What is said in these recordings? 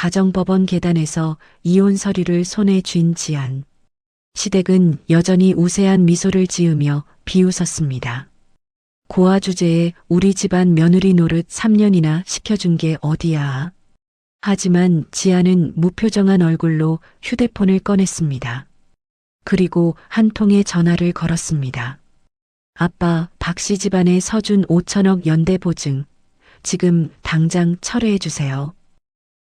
가정법원 계단에서 이혼 서류를 손에 쥔 지안. 시댁은 여전히 우세한 미소를 지으며 비웃었습니다. 고아 주제에 우리 집안 며느리 노릇 3년이나 시켜준 게 어디야. 하지만 지안은 무표정한 얼굴로 휴대폰을 꺼냈습니다. 그리고 한 통의 전화를 걸었습니다. 아빠, 박씨 집안에 서준 5천억 연대 보증. 지금 당장 철회해 주세요.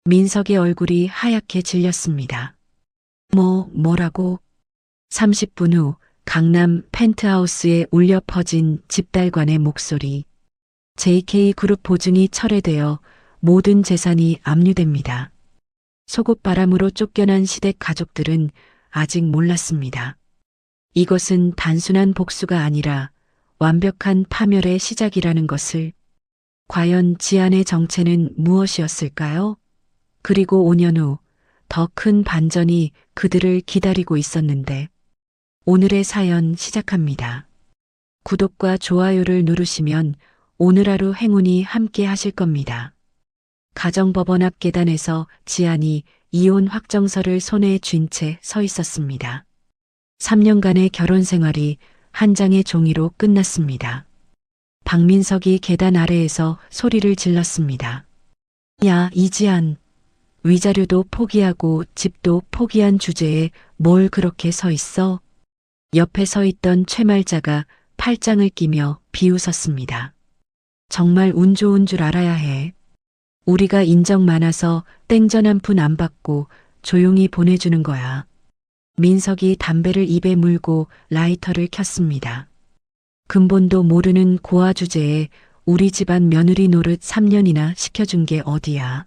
민석의 얼굴이 하얗게 질렸습니다. 뭐라고? 30분 후 강남 펜트하우스에 울려 퍼진 집달관의 목소리. JK그룹 보증이 철회되어 모든 재산이 압류됩니다. 속옷바람으로 쫓겨난 시댁 가족들은 아직 몰랐습니다. 이것은 단순한 복수가 아니라 완벽한 파멸의 시작이라는 것을. 과연 지안의 정체는 무엇이었을까요? 그리고 5년 후 더 큰 반전이 그들을 기다리고 있었는데. 오늘의 사연 시작합니다. 구독과 좋아요를 누르시면 오늘 하루 행운이 함께 하실 겁니다. 가정법원 앞 계단에서 지안이 이혼 확정서를 손에 쥔 채 서 있었습니다. 3년간의 결혼 생활이 한 장의 종이로 끝났습니다. 박민석이 계단 아래에서 소리를 질렀습니다. 야, 이지안. 위자료도 포기하고 집도 포기한 주제에 뭘 그렇게 서 있어? 옆에 서 있던 최말자가 팔짱을 끼며 비웃었습니다. 정말 운 좋은 줄 알아야 해. 우리가 인정 많아서 땡전 한 푼 안 받고 조용히 보내주는 거야. 민석이 담배를 입에 물고 라이터를 켰습니다. 근본도 모르는 고아 주제에 우리 집안 며느리 노릇 3년이나 시켜준 게 어디야.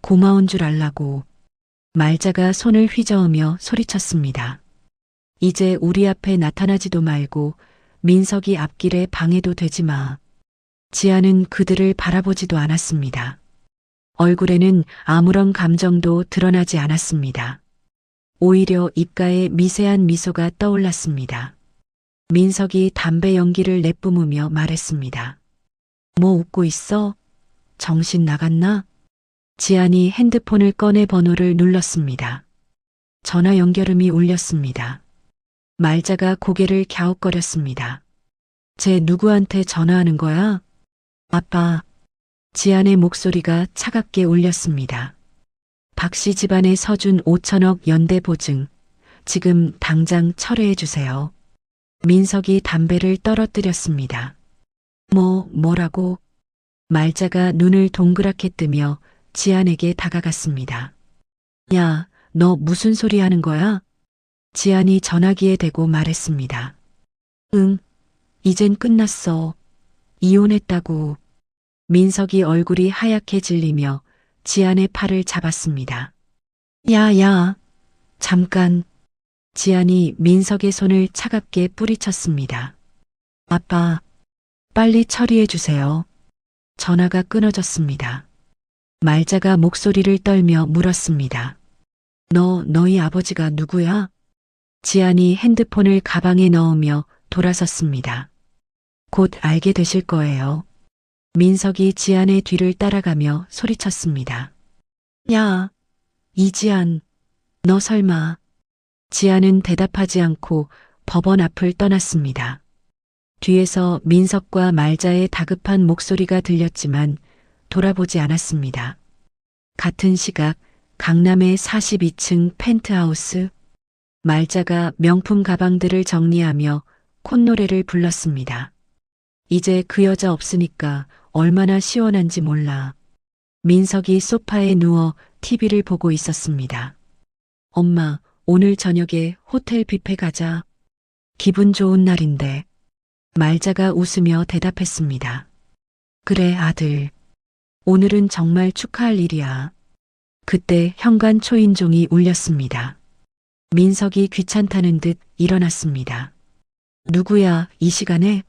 고마운 줄 알라고. 말자가 손을 휘저으며 소리쳤습니다. 이제 우리 앞에 나타나지도 말고 민석이 앞길에 방해도 되지 마. 지안은 그들을 바라보지도 않았습니다. 얼굴에는 아무런 감정도 드러나지 않았습니다. 오히려 입가에 미세한 미소가 떠올랐습니다. 민석이 담배 연기를 내뿜으며 말했습니다. 뭐 웃고 있어? 정신 나갔나? 지안이 핸드폰을 꺼내 번호를 눌렀습니다. 전화 연결음이 울렸습니다. 말자가 고개를 갸웃거렸습니다. 쟤 누구한테 전화하는 거야? 아빠. 지안의 목소리가 차갑게 울렸습니다. 박씨 집안에 서준 5천억 연대 보증. 지금 당장 철회해 주세요. 민석이 담배를 떨어뜨렸습니다. 뭐라고? 말자가 눈을 동그랗게 뜨며 지안에게 다가갔습니다. 야, 너 무슨 소리 하는 거야? 지안이 전화기에 대고 말했습니다. 응, 이젠 끝났어. 이혼했다고. 민석이 얼굴이 하얗게 질리며 지안의 팔을 잡았습니다. 야, 잠깐. 지안이 민석의 손을 차갑게 뿌리쳤습니다. 아빠, 빨리 처리해 주세요. 전화가 끊어졌습니다. 말자가 목소리를 떨며 물었습니다. 너희 아버지가 누구야? 지안이 핸드폰을 가방에 넣으며 돌아섰습니다. 곧 알게 되실 거예요. 민석이 지안의 뒤를 따라가며 소리쳤습니다. 야, 이지안, 너 설마. 지안은 대답하지 않고 법원 앞을 떠났습니다. 뒤에서 민석과 말자의 다급한 목소리가 들렸지만 돌아보지 않았습니다. 같은 시각 강남의 42층 펜트하우스. 말자가 명품 가방들을 정리하며 콧노래를 불렀습니다. 이제 그 여자 없으니까 얼마나 시원한지 몰라. 민석이 소파에 누워 TV를 보고 있었습니다. 엄마, 오늘 저녁에 호텔 뷔페 가자. 기분 좋은 날인데. 말자가 웃으며 대답했습니다. 그래, 아들. 오늘은 정말 축하할 일이야. 그때 현관 초인종이 울렸습니다. 민석이 귀찮다는 듯 일어났습니다. 누구야, 이 시간에?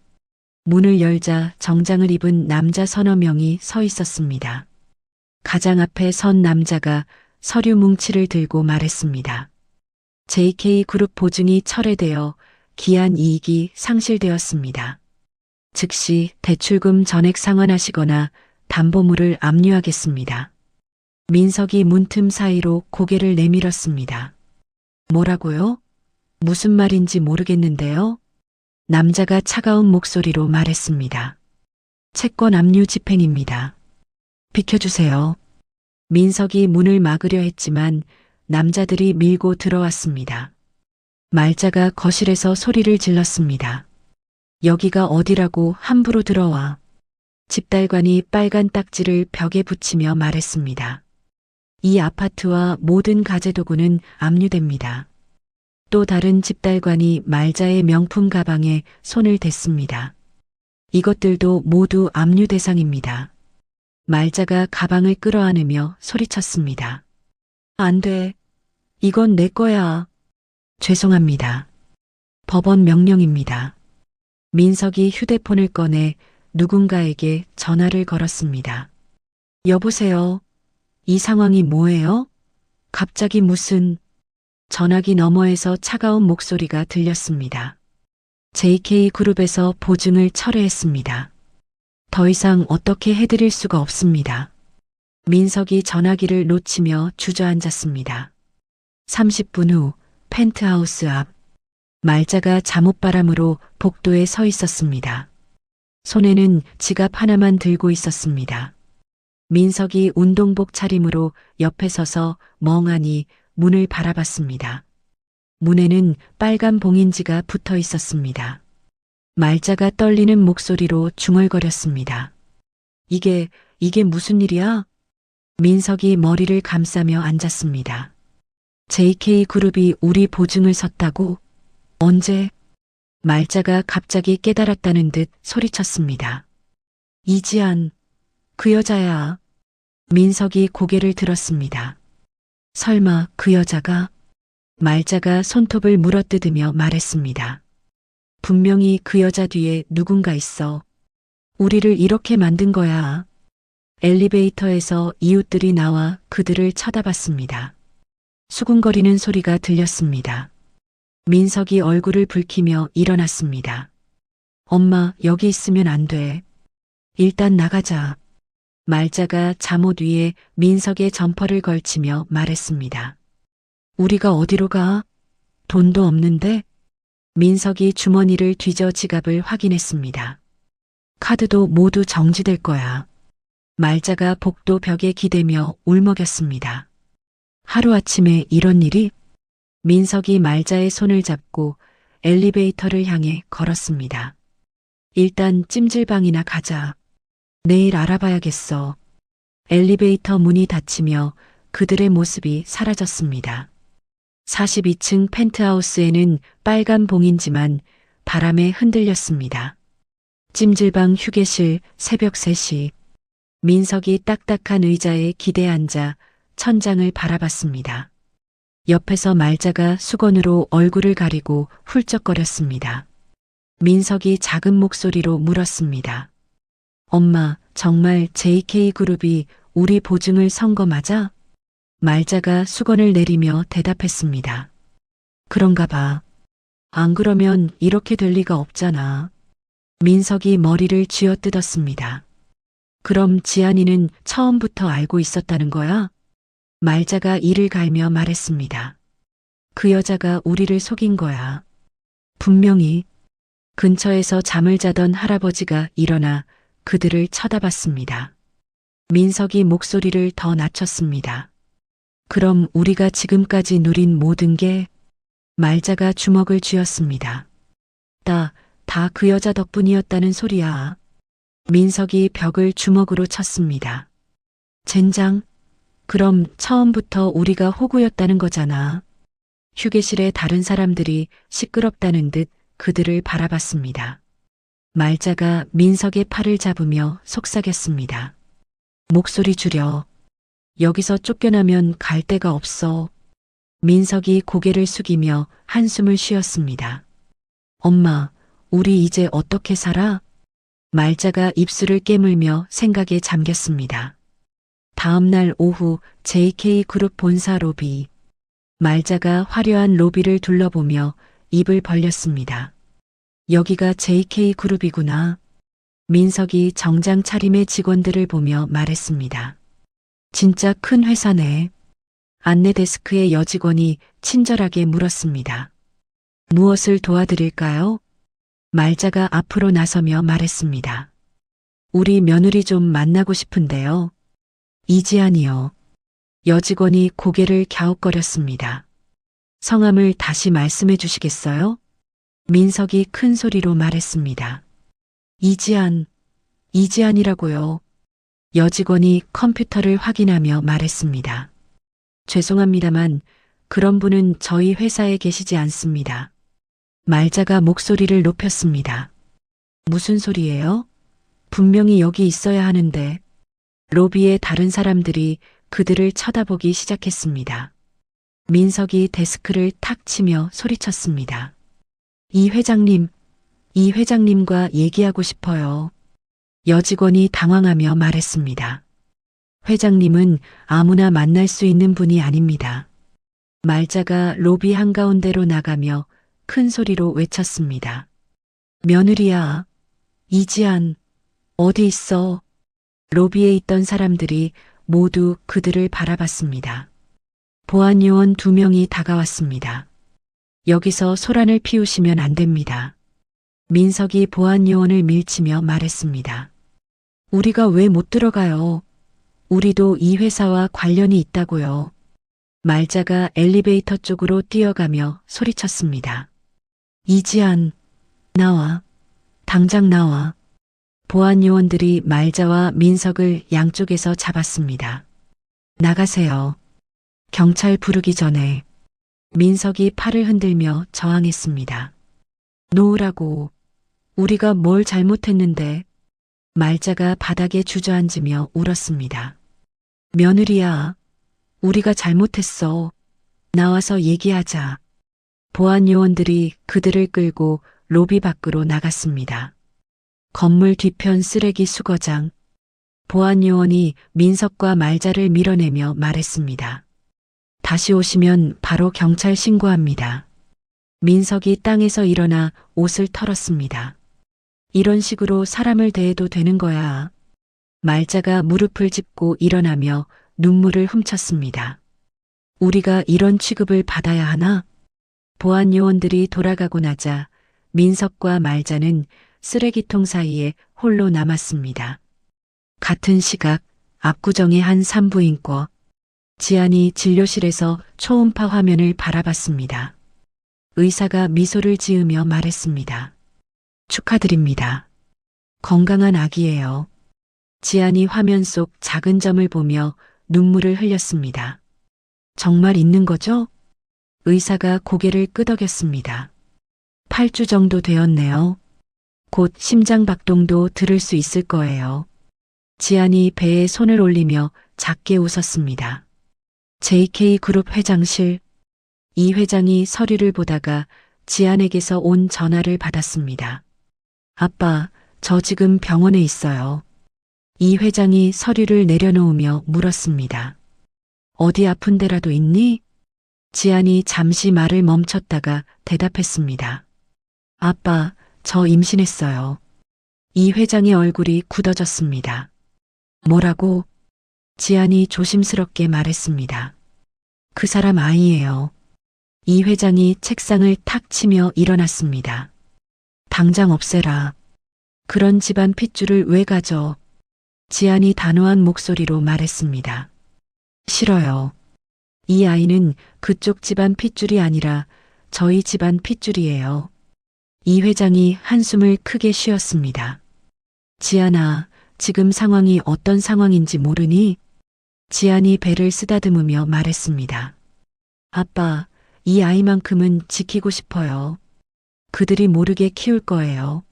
문을 열자 정장을 입은 남자 서너 명이 서 있었습니다. 가장 앞에 선 남자가 서류 뭉치를 들고 말했습니다. JK그룹 보증이 철회되어 기한 이익이 상실되었습니다. 즉시 대출금 전액 상환하시거나 담보물을 압류하겠습니다. 민석이 문틈 사이로 고개를 내밀었습니다. 뭐라고요? 무슨 말인지 모르겠는데요. 남자가 차가운 목소리로 말했습니다. 채권 압류 집행입니다. 비켜주세요. 민석이 문을 막으려 했지만 남자들이 밀고 들어왔습니다. 말자가 거실에서 소리를 질렀습니다. 여기가 어디라고 함부로 들어와. 집달관이 빨간 딱지를 벽에 붙이며 말했습니다. 이 아파트와 모든 가재도구는 압류됩니다. 또 다른 집달관이 말자의 명품 가방에 손을 댔습니다. 이것들도 모두 압류 대상입니다. 말자가 가방을 끌어안으며 소리쳤습니다. 안 돼. 이건 내 거야. 죄송합니다. 법원 명령입니다. 민석이 휴대폰을 꺼내 누군가에게 전화를 걸었습니다. 여보세요. 이 상황이 뭐예요? 갑자기 무슨... 전화기 너머에서 차가운 목소리가 들렸습니다. JK그룹에서 보증을 철회했습니다. 더 이상 어떻게 해드릴 수가 없습니다. 민석이 전화기를 놓치며 주저앉았습니다. 30분 후 펜트하우스 앞 말자가 잠옷바람으로 복도에 서 있었습니다. 손에는 지갑 하나만 들고 있었습니다. 민석이 운동복 차림으로 옆에 서서 멍하니 문을 바라봤습니다. 문에는 빨간 봉인지가 붙어 있었습니다. 말자가 떨리는 목소리로 중얼거렸습니다. 이게 무슨 일이야? 민석이 머리를 감싸며 앉았습니다. JK그룹이 우리 보증을 섰다고? 언제? 말자가 갑자기 깨달았다는 듯 소리쳤습니다. 이지안, 그 여자야. 민석이 고개를 들었습니다. 설마 그 여자가? 말자가 손톱을 물어뜯으며 말했습니다. 분명히 그 여자 뒤에 누군가 있어. 우리를 이렇게 만든 거야. 엘리베이터에서 이웃들이 나와 그들을 쳐다봤습니다. 수군거리는 소리가 들렸습니다. 민석이 얼굴을 붉히며 일어났습니다. 엄마, 여기 있으면 안 돼. 일단 나가자. 말자가 잠옷 위에 민석의 점퍼를 걸치며 말했습니다. 우리가 어디로 가? 돈도 없는데? 민석이 주머니를 뒤져 지갑을 확인했습니다. 카드도 모두 정지될 거야. 말자가 복도 벽에 기대며 울먹였습니다. 하루아침에 이런 일이? 민석이 말자의 손을 잡고 엘리베이터를 향해 걸었습니다. 일단 찜질방이나 가자. 내일 알아봐야겠어. 엘리베이터 문이 닫히며 그들의 모습이 사라졌습니다. 42층 펜트하우스에는 빨간 봉인지만 바람에 흔들렸습니다. 찜질방 휴게실 새벽 3시. 민석이 딱딱한 의자에 기대 앉아 천장을 바라봤습니다. 옆에서 말자가 수건으로 얼굴을 가리고 훌쩍거렸습니다. 민석이 작은 목소리로 물었습니다. 엄마, 정말 JK그룹이 우리 보증을 선 거 맞아? 말자가 수건을 내리며 대답했습니다. 그런가 봐. 안 그러면 이렇게 될 리가 없잖아. 민석이 머리를 쥐어뜯었습니다. 그럼 지안이는 처음부터 알고 있었다는 거야? 말자가 이를 갈며 말했습니다. 그 여자가 우리를 속인 거야. 분명히. 근처에서 잠을 자던 할아버지가 일어나 그들을 쳐다봤습니다. 민석이 목소리를 더 낮췄습니다. 그럼 우리가 지금까지 누린 모든 게? 말자가 주먹을 쥐었습니다. 다 그 여자 덕분이었다는 소리야. 민석이 벽을 주먹으로 쳤습니다. 젠장, 그럼 처음부터 우리가 호구였다는 거잖아. 휴게실에 다른 사람들이 시끄럽다는 듯 그들을 바라봤습니다. 말자가 민석의 팔을 잡으며 속삭였습니다. 목소리 줄여. 여기서 쫓겨나면 갈 데가 없어. 민석이 고개를 숙이며 한숨을 쉬었습니다. 엄마, 우리 이제 어떻게 살아? 말자가 입술을 깨물며 생각에 잠겼습니다. 다음 날 오후 JK그룹 본사 로비. 말자가 화려한 로비를 둘러보며 입을 벌렸습니다. 여기가 JK그룹이구나. 민석이 정장 차림의 직원들을 보며 말했습니다. 진짜 큰 회사네. 안내 데스크의 여직원이 친절하게 물었습니다. 무엇을 도와드릴까요? 말자가 앞으로 나서며 말했습니다. 우리 며느리 좀 만나고 싶은데요. 이지안이요. 여직원이 고개를 갸웃거렸습니다. 성함을 다시 말씀해 주시겠어요? 민석이 큰 소리로 말했습니다. 이지안, 이지안이라고요. 여직원이 컴퓨터를 확인하며 말했습니다. 죄송합니다만 그런 분은 저희 회사에 계시지 않습니다. 말자가 목소리를 높였습니다. 무슨 소리예요? 분명히 여기 있어야 하는데. 로비의 다른 사람들이 그들을 쳐다보기 시작했습니다. 민석이 데스크를 탁 치며 소리쳤습니다. 이 회장님과 얘기하고 싶어요. 여직원이 당황하며 말했습니다. 회장님은 아무나 만날 수 있는 분이 아닙니다. 말자가 로비 한가운데로 나가며 큰 소리로 외쳤습니다. 며느리야, 이지안, 어디 있어? 로비에 있던 사람들이 모두 그들을 바라봤습니다. 보안요원 2명이 다가왔습니다. 여기서 소란을 피우시면 안 됩니다. 민석이 보안요원을 밀치며 말했습니다. 우리가 왜 못 들어가요? 우리도 이 회사와 관련이 있다고요. 말자가 엘리베이터 쪽으로 뛰어가며 소리쳤습니다. 이지안, 나와. 당장 나와. 보안요원들이 말자와 민석을 양쪽에서 잡았습니다. 나가세요. 경찰 부르기 전에. 민석이 팔을 흔들며 저항했습니다. 놓으라고. 우리가 뭘 잘못했는데. 말자가 바닥에 주저앉으며 울었습니다. 며느리야, 우리가 잘못했어. 나와서 얘기하자. 보안요원들이 그들을 끌고 로비 밖으로 나갔습니다. 건물 뒤편 쓰레기 수거장. 보안요원이 민석과 말자를 밀어내며 말했습니다. 다시 오시면 바로 경찰 신고합니다. 민석이 땅에서 일어나 옷을 털었습니다. 이런 식으로 사람을 대해도 되는 거야. 말자가 무릎을 짚고 일어나며 눈물을 훔쳤습니다. 우리가 이런 취급을 받아야 하나? 보안요원들이 돌아가고 나자 민석과 말자는 쓰레기통 사이에 홀로 남았습니다. 같은 시각 압구정의 한 산부인과 지안이 진료실에서 초음파 화면을 바라봤습니다. 의사가 미소를 지으며 말했습니다. 축하드립니다. 건강한 아기예요. 지안이 화면 속 작은 점을 보며 눈물을 흘렸습니다. 정말 있는 거죠? 의사가 고개를 끄덕였습니다. 8주 정도 되었네요. 곧 심장 박동도 들을 수 있을 거예요. 지안이 배에 손을 올리며 작게 웃었습니다. JK그룹 회장실. 이 회장이 서류를 보다가 지안에게서 온 전화를 받았습니다. 아빠, 저 지금 병원에 있어요. 이 회장이 서류를 내려놓으며 물었습니다. 어디 아픈 데라도 있니? 지안이 잠시 말을 멈췄다가 대답했습니다. 아빠, 저 임신했어요. 이 회장의 얼굴이 굳어졌습니다. 뭐라고? 지안이 조심스럽게 말했습니다. 그 사람 아이예요. 이 회장이 책상을 탁 치며 일어났습니다. 당장 없애라. 그런 집안 핏줄을 왜 가져? 지안이 단호한 목소리로 말했습니다. 싫어요. 이 아이는 그쪽 집안 핏줄이 아니라 저희 집안 핏줄이에요. 이 회장이 한숨을 크게 쉬었습니다. 지안아, 지금 상황이 어떤 상황인지 모르니? 지안이 배를 쓰다듬으며 말했습니다. 아빠, 이 아이만큼은 지키고 싶어요. 그들이 모르게 키울 거예요.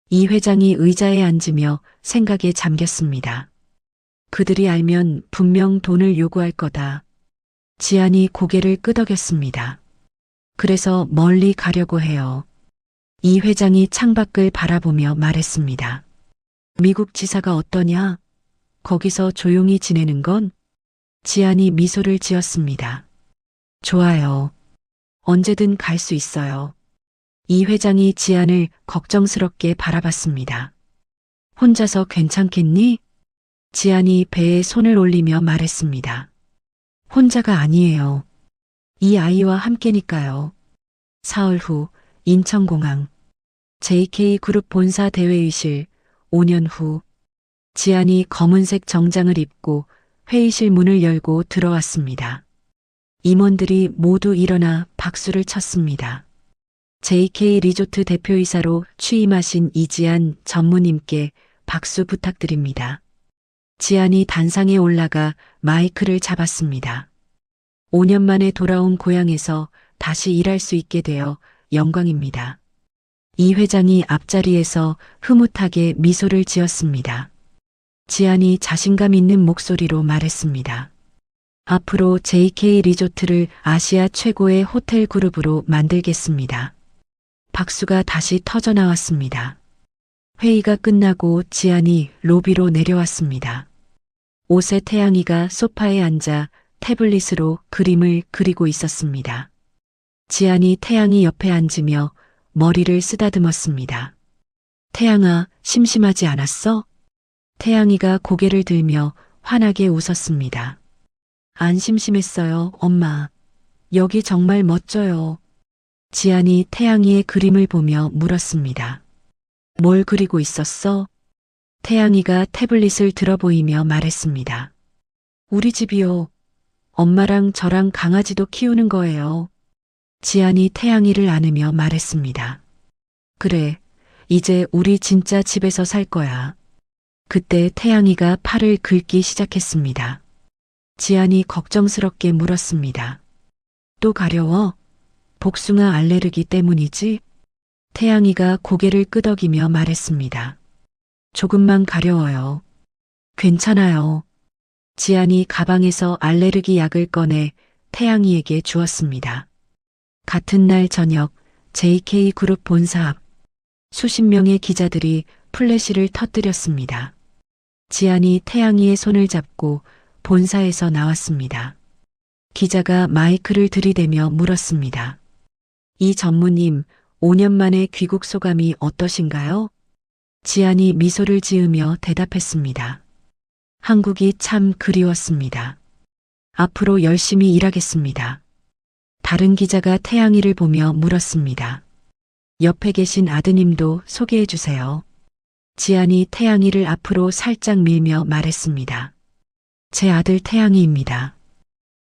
이 회장이 의자에 앉으며 생각에 잠겼습니다. 그들이 알면 분명 돈을 요구할 거다. 지안이 고개를 끄덕였습니다. 그래서 멀리 가려고 해요. 이 회장이 창밖을 바라보며 말했습니다. 미국 지사가 어떠냐? 거기서 조용히 지내는 건? 지안이 미소를 지었습니다. 좋아요. 언제든 갈 수 있어요. 이 회장이 지안을 걱정스럽게 바라봤습니다. 혼자서 괜찮겠니? 지안이 배에 손을 올리며 말했습니다. 혼자가 아니에요. 이 아이와 함께니까요. 사흘 후 인천공항 JK그룹 본사 대회의실 5년 후 지안이 검은색 정장을 입고 회의실 문을 열고 들어왔습니다. 임원들이 모두 일어나 박수를 쳤습니다. JK 리조트 대표이사로 취임하신 이지안 전무님께 박수 부탁드립니다. 지안이 단상에 올라가 마이크를 잡았습니다. 5년 만에 돌아온 고향에서 다시 일할 수 있게 되어 영광입니다. 이 회장이 앞자리에서 흐뭇하게 미소를 지었습니다. 지안이 자신감 있는 목소리로 말했습니다. 앞으로 JK 리조트를 아시아 최고의 호텔 그룹으로 만들겠습니다. 박수가 다시 터져 나왔습니다. 회의가 끝나고 지안이 로비로 내려왔습니다. 옷에 태양이가 소파에 앉아 태블릿으로 그림을 그리고 있었습니다. 지안이 태양이 옆에 앉으며 머리를 쓰다듬었습니다. 태양아, 심심하지 않았어? 태양이가 고개를 들며 환하게 웃었습니다. 안 심심했어요, 엄마. 여기 정말 멋져요. 지안이 태양이의 그림을 보며 물었습니다. 뭘 그리고 있었어? 태양이가 태블릿을 들어 보이며 말했습니다. 우리 집이요. 엄마랑 저랑 강아지도 키우는 거예요. 지안이 태양이를 안으며 말했습니다. 그래, 이제 우리 진짜 집에서 살 거야. 그때 태양이가 팔을 긁기 시작했습니다. 지안이 걱정스럽게 물었습니다. 또 가려워? 복숭아 알레르기 때문이지? 태양이가 고개를 끄덕이며 말했습니다. 조금만 가려워요. 괜찮아요. 지안이 가방에서 알레르기 약을 꺼내 태양이에게 주었습니다. 같은 날 저녁 JK그룹 본사 앞 수십 명의 기자들이 플래시를 터뜨렸습니다. 지안이 태양이의 손을 잡고 본사에서 나왔습니다. 기자가 마이크를 들이대며 물었습니다. 이 전무님, 5년 만에 귀국 소감이 어떠신가요? 지안이 미소를 지으며 대답했습니다. 한국이 참 그리웠습니다. 앞으로 열심히 일하겠습니다. 다른 기자가 태양이를 보며 물었습니다. 옆에 계신 아드님도 소개해 주세요. 지안이 태양이를 앞으로 살짝 밀며 말했습니다. 제 아들 태양이입니다.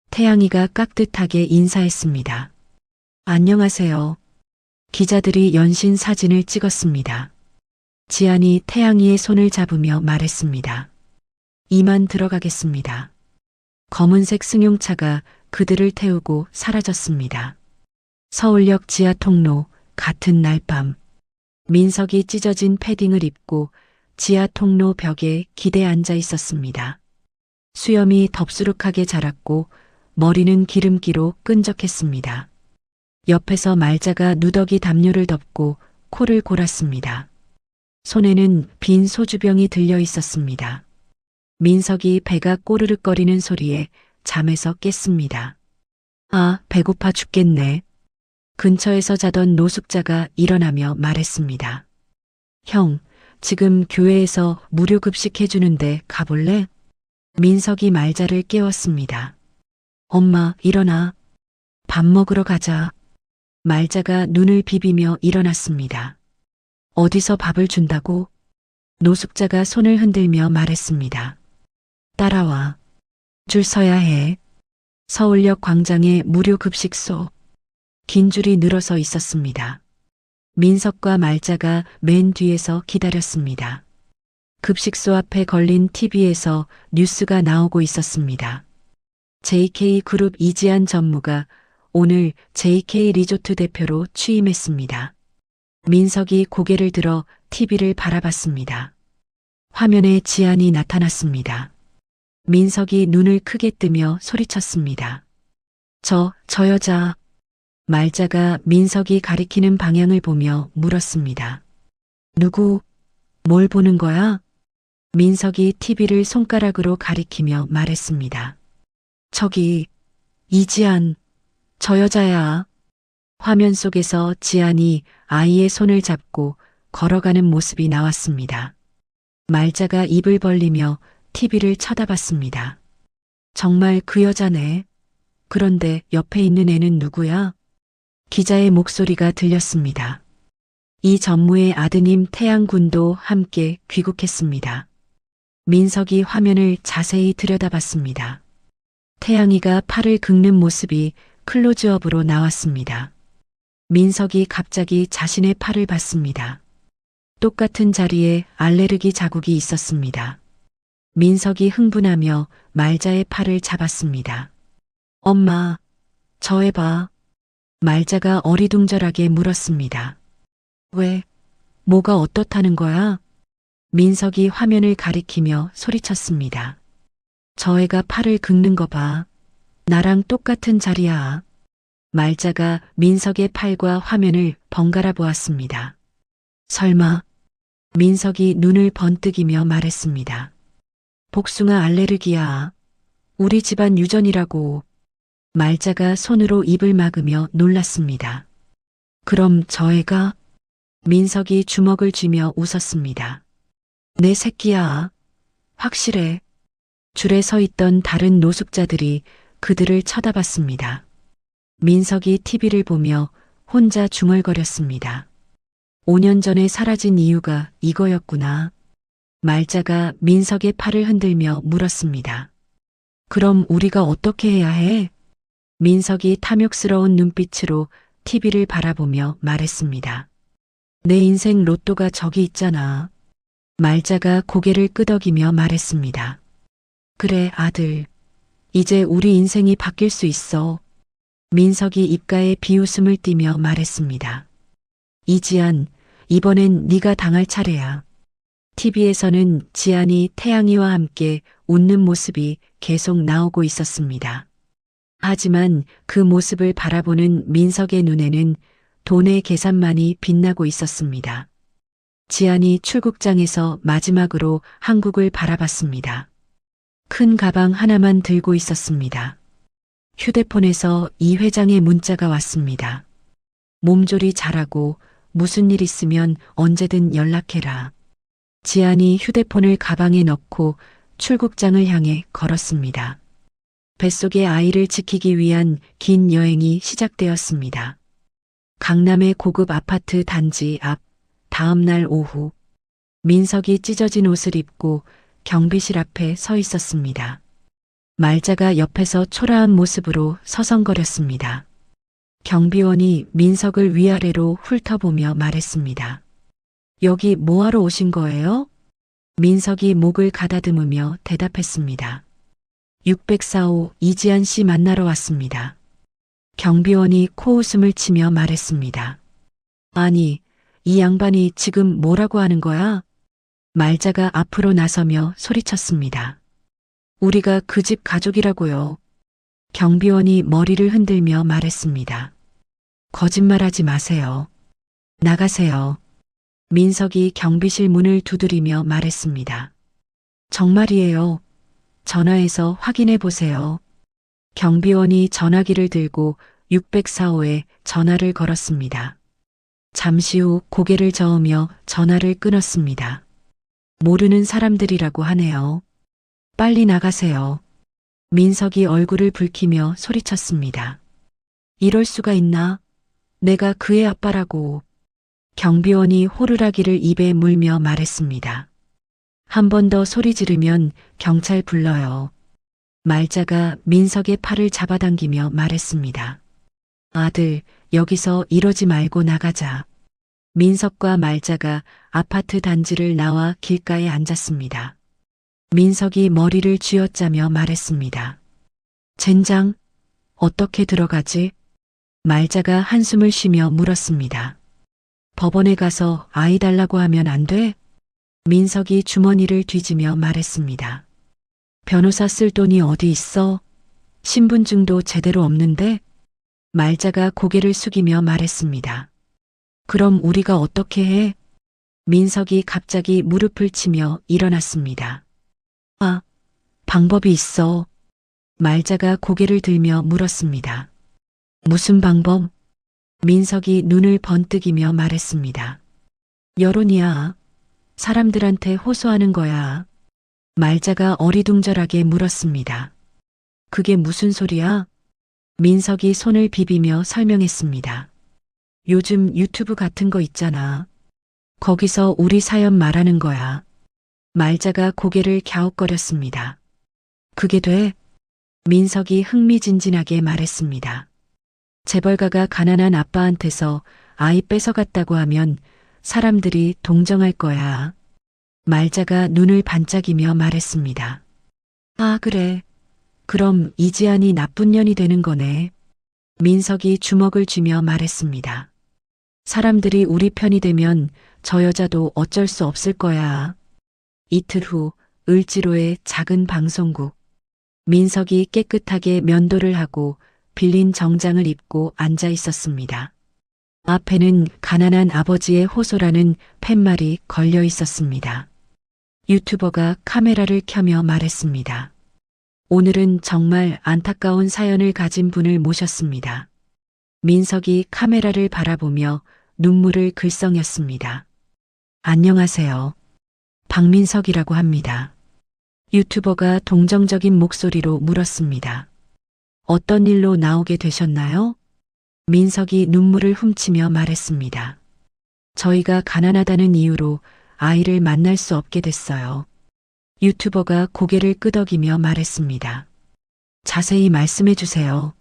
태양이가 깍듯하게 인사했습니다. 안녕하세요. 기자들이 연신 사진을 찍었습니다. 지안이 태양이의 손을 잡으며 말했습니다. 이만 들어가겠습니다. 검은색 승용차가 그들을 태우고 사라졌습니다. 서울역 지하 통로 같은 날 밤 민석이 찢어진 패딩을 입고 지하 통로 벽에 기대 앉아 있었습니다. 수염이 덥수룩하게 자랐고 머리는 기름기로 끈적했습니다. 옆에서 말자가 누더기 담요를 덮고 코를 골았습니다. 손에는 빈 소주병이 들려 있었습니다. 민석이 배가 꼬르륵거리는 소리에 잠에서 깼습니다. 아, 배고파 죽겠네. 근처에서 자던 노숙자가 일어나며 말했습니다. 형, 지금 교회에서 무료 급식 해주는데 가볼래? 민석이 말자를 깨웠습니다. 엄마, 일어나. 밥 먹으러 가자. 말자가 눈을 비비며 일어났습니다. 어디서 밥을 준다고? 노숙자가 손을 흔들며 말했습니다. 따라와. 줄 서야 해. 서울역 광장의 무료 급식소. 긴 줄이 늘어서 있었습니다. 민석과 말자가 맨 뒤에서 기다렸습니다. 급식소 앞에 걸린 TV에서 뉴스가 나오고 있었습니다. JK그룹 이지안 전무가 오늘 JK 리조트 대표로 취임했습니다. 민석이 고개를 들어 TV를 바라봤습니다. 화면에 지안이 나타났습니다. 민석이 눈을 크게 뜨며 소리쳤습니다. 저 여자. 말자가 민석이 가리키는 방향을 보며 물었습니다. 누구? 뭘 보는 거야? 민석이 TV를 손가락으로 가리키며 말했습니다. 저기, 이지안, 저 여자야. 화면 속에서 지안이 아이의 손을 잡고 걸어가는 모습이 나왔습니다. 말자가 입을 벌리며 TV를 쳐다봤습니다. 정말 그 여자네. 그런데 옆에 있는 애는 누구야? 기자의 목소리가 들렸습니다. 이 전무의 아드님 태양군도 함께 귀국했습니다. 민석이 화면을 자세히 들여다봤습니다. 태양이가 팔을 긁는 모습이 클로즈업으로 나왔습니다. 민석이 갑자기 자신의 팔을 봤습니다. 똑같은 자리에 알레르기 자국이 있었습니다. 민석이 흥분하며 말자의 팔을 잡았습니다. 엄마, 저 애 봐. 말자가 어리둥절하게 물었습니다. 왜? 뭐가 어떻다는 거야? 민석이 화면을 가리키며 소리쳤습니다. 저 애가 팔을 긁는 거 봐. 나랑 똑같은 자리야. 말자가 민석의 팔과 화면을 번갈아 보았습니다. 설마. 민석이 눈을 번뜩이며 말했습니다. 복숭아 알레르기야. 우리 집안 유전이라고. 말자가 손으로 입을 막으며 놀랐습니다. 그럼 저 애가? 민석이 주먹을 쥐며 웃었습니다. 내 새끼야. 확실해. 줄에 서 있던 다른 노숙자들이 그들을 쳐다봤습니다. 민석이 TV를 보며 혼자 중얼거렸습니다. 5년 전에 사라진 이유가 이거였구나. 말자가 민석의 팔을 흔들며 물었습니다. 그럼 우리가 어떻게 해야 해? 민석이 탐욕스러운 눈빛으로 TV를 바라보며 말했습니다. 내 인생 로또가 저기 있잖아. 말자가 고개를 끄덕이며 말했습니다. 그래, 아들. 이제 우리 인생이 바뀔 수 있어. 민석이 입가에 비웃음을 띠며 말했습니다. 이지안, 이번엔 네가 당할 차례야. TV에서는 지안이 태양이와 함께 웃는 모습이 계속 나오고 있었습니다. 하지만 그 모습을 바라보는 민석의 눈에는 돈의 계산만이 빛나고 있었습니다. 지안이 출국장에서 마지막으로 한국을 바라봤습니다. 큰 가방 하나만 들고 있었습니다. 휴대폰에서 이 회장의 문자가 왔습니다. 몸조리 잘하고 무슨 일 있으면 언제든 연락해라. 지안이 휴대폰을 가방에 넣고 출국장을 향해 걸었습니다. 뱃속의 아이를 지키기 위한 긴 여행이 시작되었습니다. 강남의 고급 아파트 단지 앞, 다음 날 오후, 민석이 찢어진 옷을 입고 경비실 앞에 서 있었습니다. 말자가 옆에서 초라한 모습으로 서성거렸습니다. 경비원이 민석을 위아래로 훑어보며 말했습니다. 여기 뭐하러 오신 거예요? 민석이 목을 가다듬으며 대답했습니다. 604호 이지안 씨 만나러 왔습니다. 경비원이 코웃음을 치며 말했습니다. 아니, 이 양반이 지금 뭐라고 하는 거야? 말자가 앞으로 나서며 소리쳤습니다. 우리가 그 집 가족이라고요. 경비원이 머리를 흔들며 말했습니다. 거짓말하지 마세요. 나가세요. 민석이 경비실 문을 두드리며 말했습니다. 정말이에요. 전화해서 확인해 보세요. 경비원이 전화기를 들고 604호에 전화를 걸었습니다. 잠시 후 고개를 저으며 전화를 끊었습니다. 모르는 사람들이라고 하네요. 빨리 나가세요. 민석이 얼굴을 붉히며 소리쳤습니다. 이럴 수가 있나? 내가 그의 아빠라고. 경비원이 호루라기를 입에 물며 말했습니다. 한 번 더 소리 지르면 경찰 불러요. 말자가 민석의 팔을 잡아당기며 말했습니다. 아들, 여기서 이러지 말고 나가자. 민석과 말자가 아파트 단지를 나와 길가에 앉았습니다. 민석이 머리를 쥐어짜며 말했습니다. 젠장, 어떻게 들어가지? 말자가 한숨을 쉬며 물었습니다. 법원에 가서 아이 달라고 하면 안 돼? 민석이 주머니를 뒤지며 말했습니다. 변호사 쓸 돈이 어디 있어? 신분증도 제대로 없는데? 말자가 고개를 숙이며 말했습니다. 그럼 우리가 어떻게 해? 민석이 갑자기 무릎을 치며 일어났습니다. 아, 방법이 있어. 말자가 고개를 들며 물었습니다. 무슨 방법? 민석이 눈을 번뜩이며 말했습니다. 여론이야. 사람들한테 호소하는 거야. 말자가 어리둥절하게 물었습니다. 그게 무슨 소리야? 민석이 손을 비비며 설명했습니다. 요즘 유튜브 같은 거 있잖아. 거기서 우리 사연 말하는 거야. 말자가 고개를 갸웃거렸습니다. 그게 돼? 민석이 흥미진진하게 말했습니다. 재벌가가 가난한 아빠한테서 아이 뺏어갔다고 하면 사람들이 동정할 거야. 말자가 눈을 반짝이며 말했습니다. 아, 그래. 그럼 이지안이 나쁜 년이 되는 거네. 민석이 주먹을 쥐며 말했습니다. 사람들이 우리 편이 되면 저 여자도 어쩔 수 없을 거야. 이틀 후 을지로의 작은 방송국. 민석이 깨끗하게 면도를 하고 빌린 정장을 입고 앉아 있었습니다. 앞에는 가난한 아버지의 호소라는 팻말이 걸려 있었습니다. 유튜버가 카메라를 켜며 말했습니다. 오늘은 정말 안타까운 사연을 가진 분을 모셨습니다. 민석이 카메라를 바라보며 눈물을 글썽였습니다. 안녕하세요. 박민석이라고 합니다. 유튜버가 동정적인 목소리로 물었습니다. 어떤 일로 나오게 되셨나요? 민석이 눈물을 훔치며 말했습니다. 저희가 가난하다는 이유로 아이를 만날 수 없게 됐어요. 유튜버가 고개를 끄덕이며 말했습니다. 자세히 말씀해 주세요.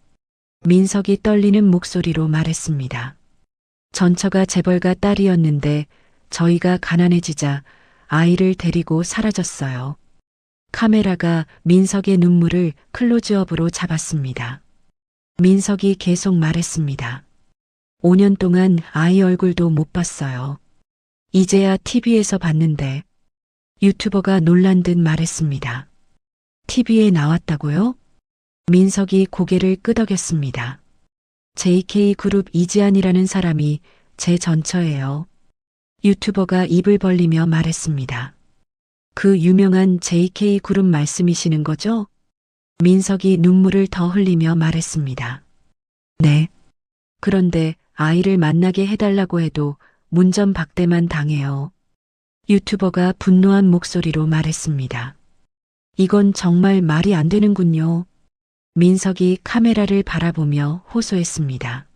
민석이 떨리는 목소리로 말했습니다. 전처가 재벌가 딸이었는데 저희가 가난해지자 아이를 데리고 사라졌어요. 카메라가 민석의 눈물을 클로즈업으로 잡았습니다. 민석이 계속 말했습니다. 5년 동안 아이 얼굴도 못 봤어요. 이제야 TV에서 봤는데 유튜버가 놀란 듯 말했습니다. TV에 나왔다고요? 민석이 고개를 끄덕였습니다. JK그룹 이지안이라는 사람이 제 전처예요. 유튜버가 입을 벌리며 말했습니다. 그 유명한 JK그룹 말씀이시는 거죠? 민석이 눈물을 더 흘리며 말했습니다. 네. 그런데 아이를 만나게 해달라고 해도 문전박대만 당해요. 유튜버가 분노한 목소리로 말했습니다. 이건 정말 말이 안 되는군요. 민석이 카메라를 바라보며 호소했습니다.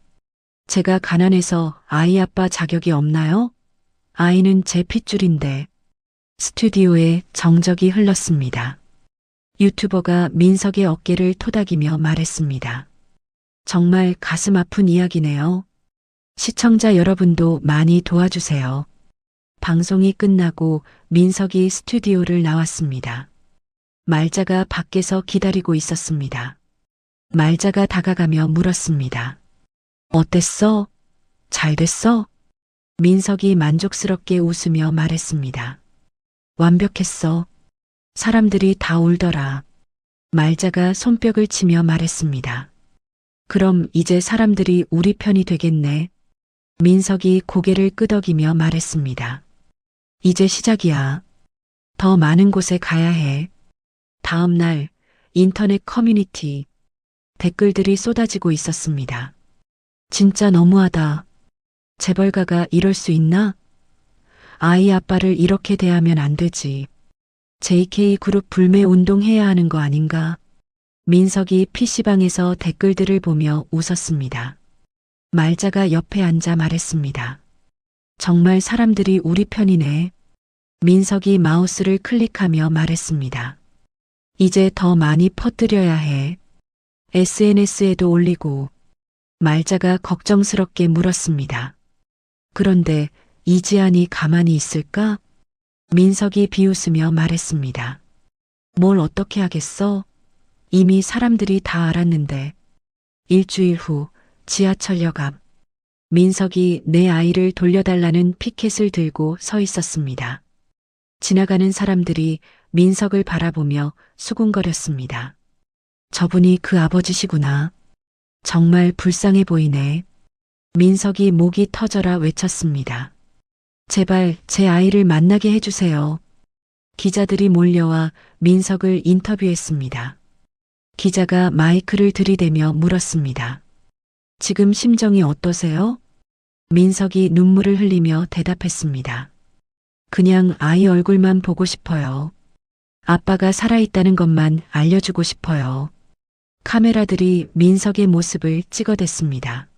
제가 가난해서 아이 아빠 자격이 없나요? 아이는 제 핏줄인데. 스튜디오에 정적이 흘렀습니다. 유튜버가 민석의 어깨를 토닥이며 말했습니다. 정말 가슴 아픈 이야기네요. 시청자 여러분도 많이 도와주세요. 방송이 끝나고 민석이 스튜디오를 나왔습니다. 말자가 밖에서 기다리고 있었습니다. 말자가 다가가며 물었습니다. 어땠어? 잘 됐어? 민석이 만족스럽게 웃으며 말했습니다. 완벽했어. 사람들이 다 울더라. 말자가 손뼉을 치며 말했습니다. 그럼 이제 사람들이 우리 편이 되겠네. 민석이 고개를 끄덕이며 말했습니다. 이제 시작이야. 더 많은 곳에 가야 해. 다음 날 인터넷 커뮤니티 댓글들이 쏟아지고 있었습니다. 진짜 너무하다. 재벌가가 이럴 수 있나? 아이 아빠를 이렇게 대하면 안 되지. JK그룹 불매 운동해야 하는 거 아닌가? 민석이 PC방에서 댓글들을 보며 웃었습니다. 말자가 옆에 앉아 말했습니다. 정말 사람들이 우리 편이네. 민석이 마우스를 클릭하며 말했습니다. 이제 더 많이 퍼뜨려야 해. SNS에도 올리고. 말자가 걱정스럽게 물었습니다. 그런데 이지안이 가만히 있을까? 민석이 비웃으며 말했습니다. 뭘 어떻게 하겠어? 이미 사람들이 다 알았는데. 일주일 후 지하철역 앞. 민석이 내 아이를 돌려달라는 피켓을 들고 서 있었습니다. 지나가는 사람들이 민석을 바라보며 수군거렸습니다. 저분이 그 아버지시구나. 정말 불쌍해 보이네. 민석이 목이 터져라 외쳤습니다. 제발 제 아이를 만나게 해주세요. 기자들이 몰려와 민석을 인터뷰했습니다. 기자가 마이크를 들이대며 물었습니다. 지금 심정이 어떠세요? 민석이 눈물을 흘리며 대답했습니다. 그냥 아이 얼굴만 보고 싶어요. 아빠가 살아있다는 것만 알려주고 싶어요. 카메라들이 민석의 모습을 찍어댔습니다.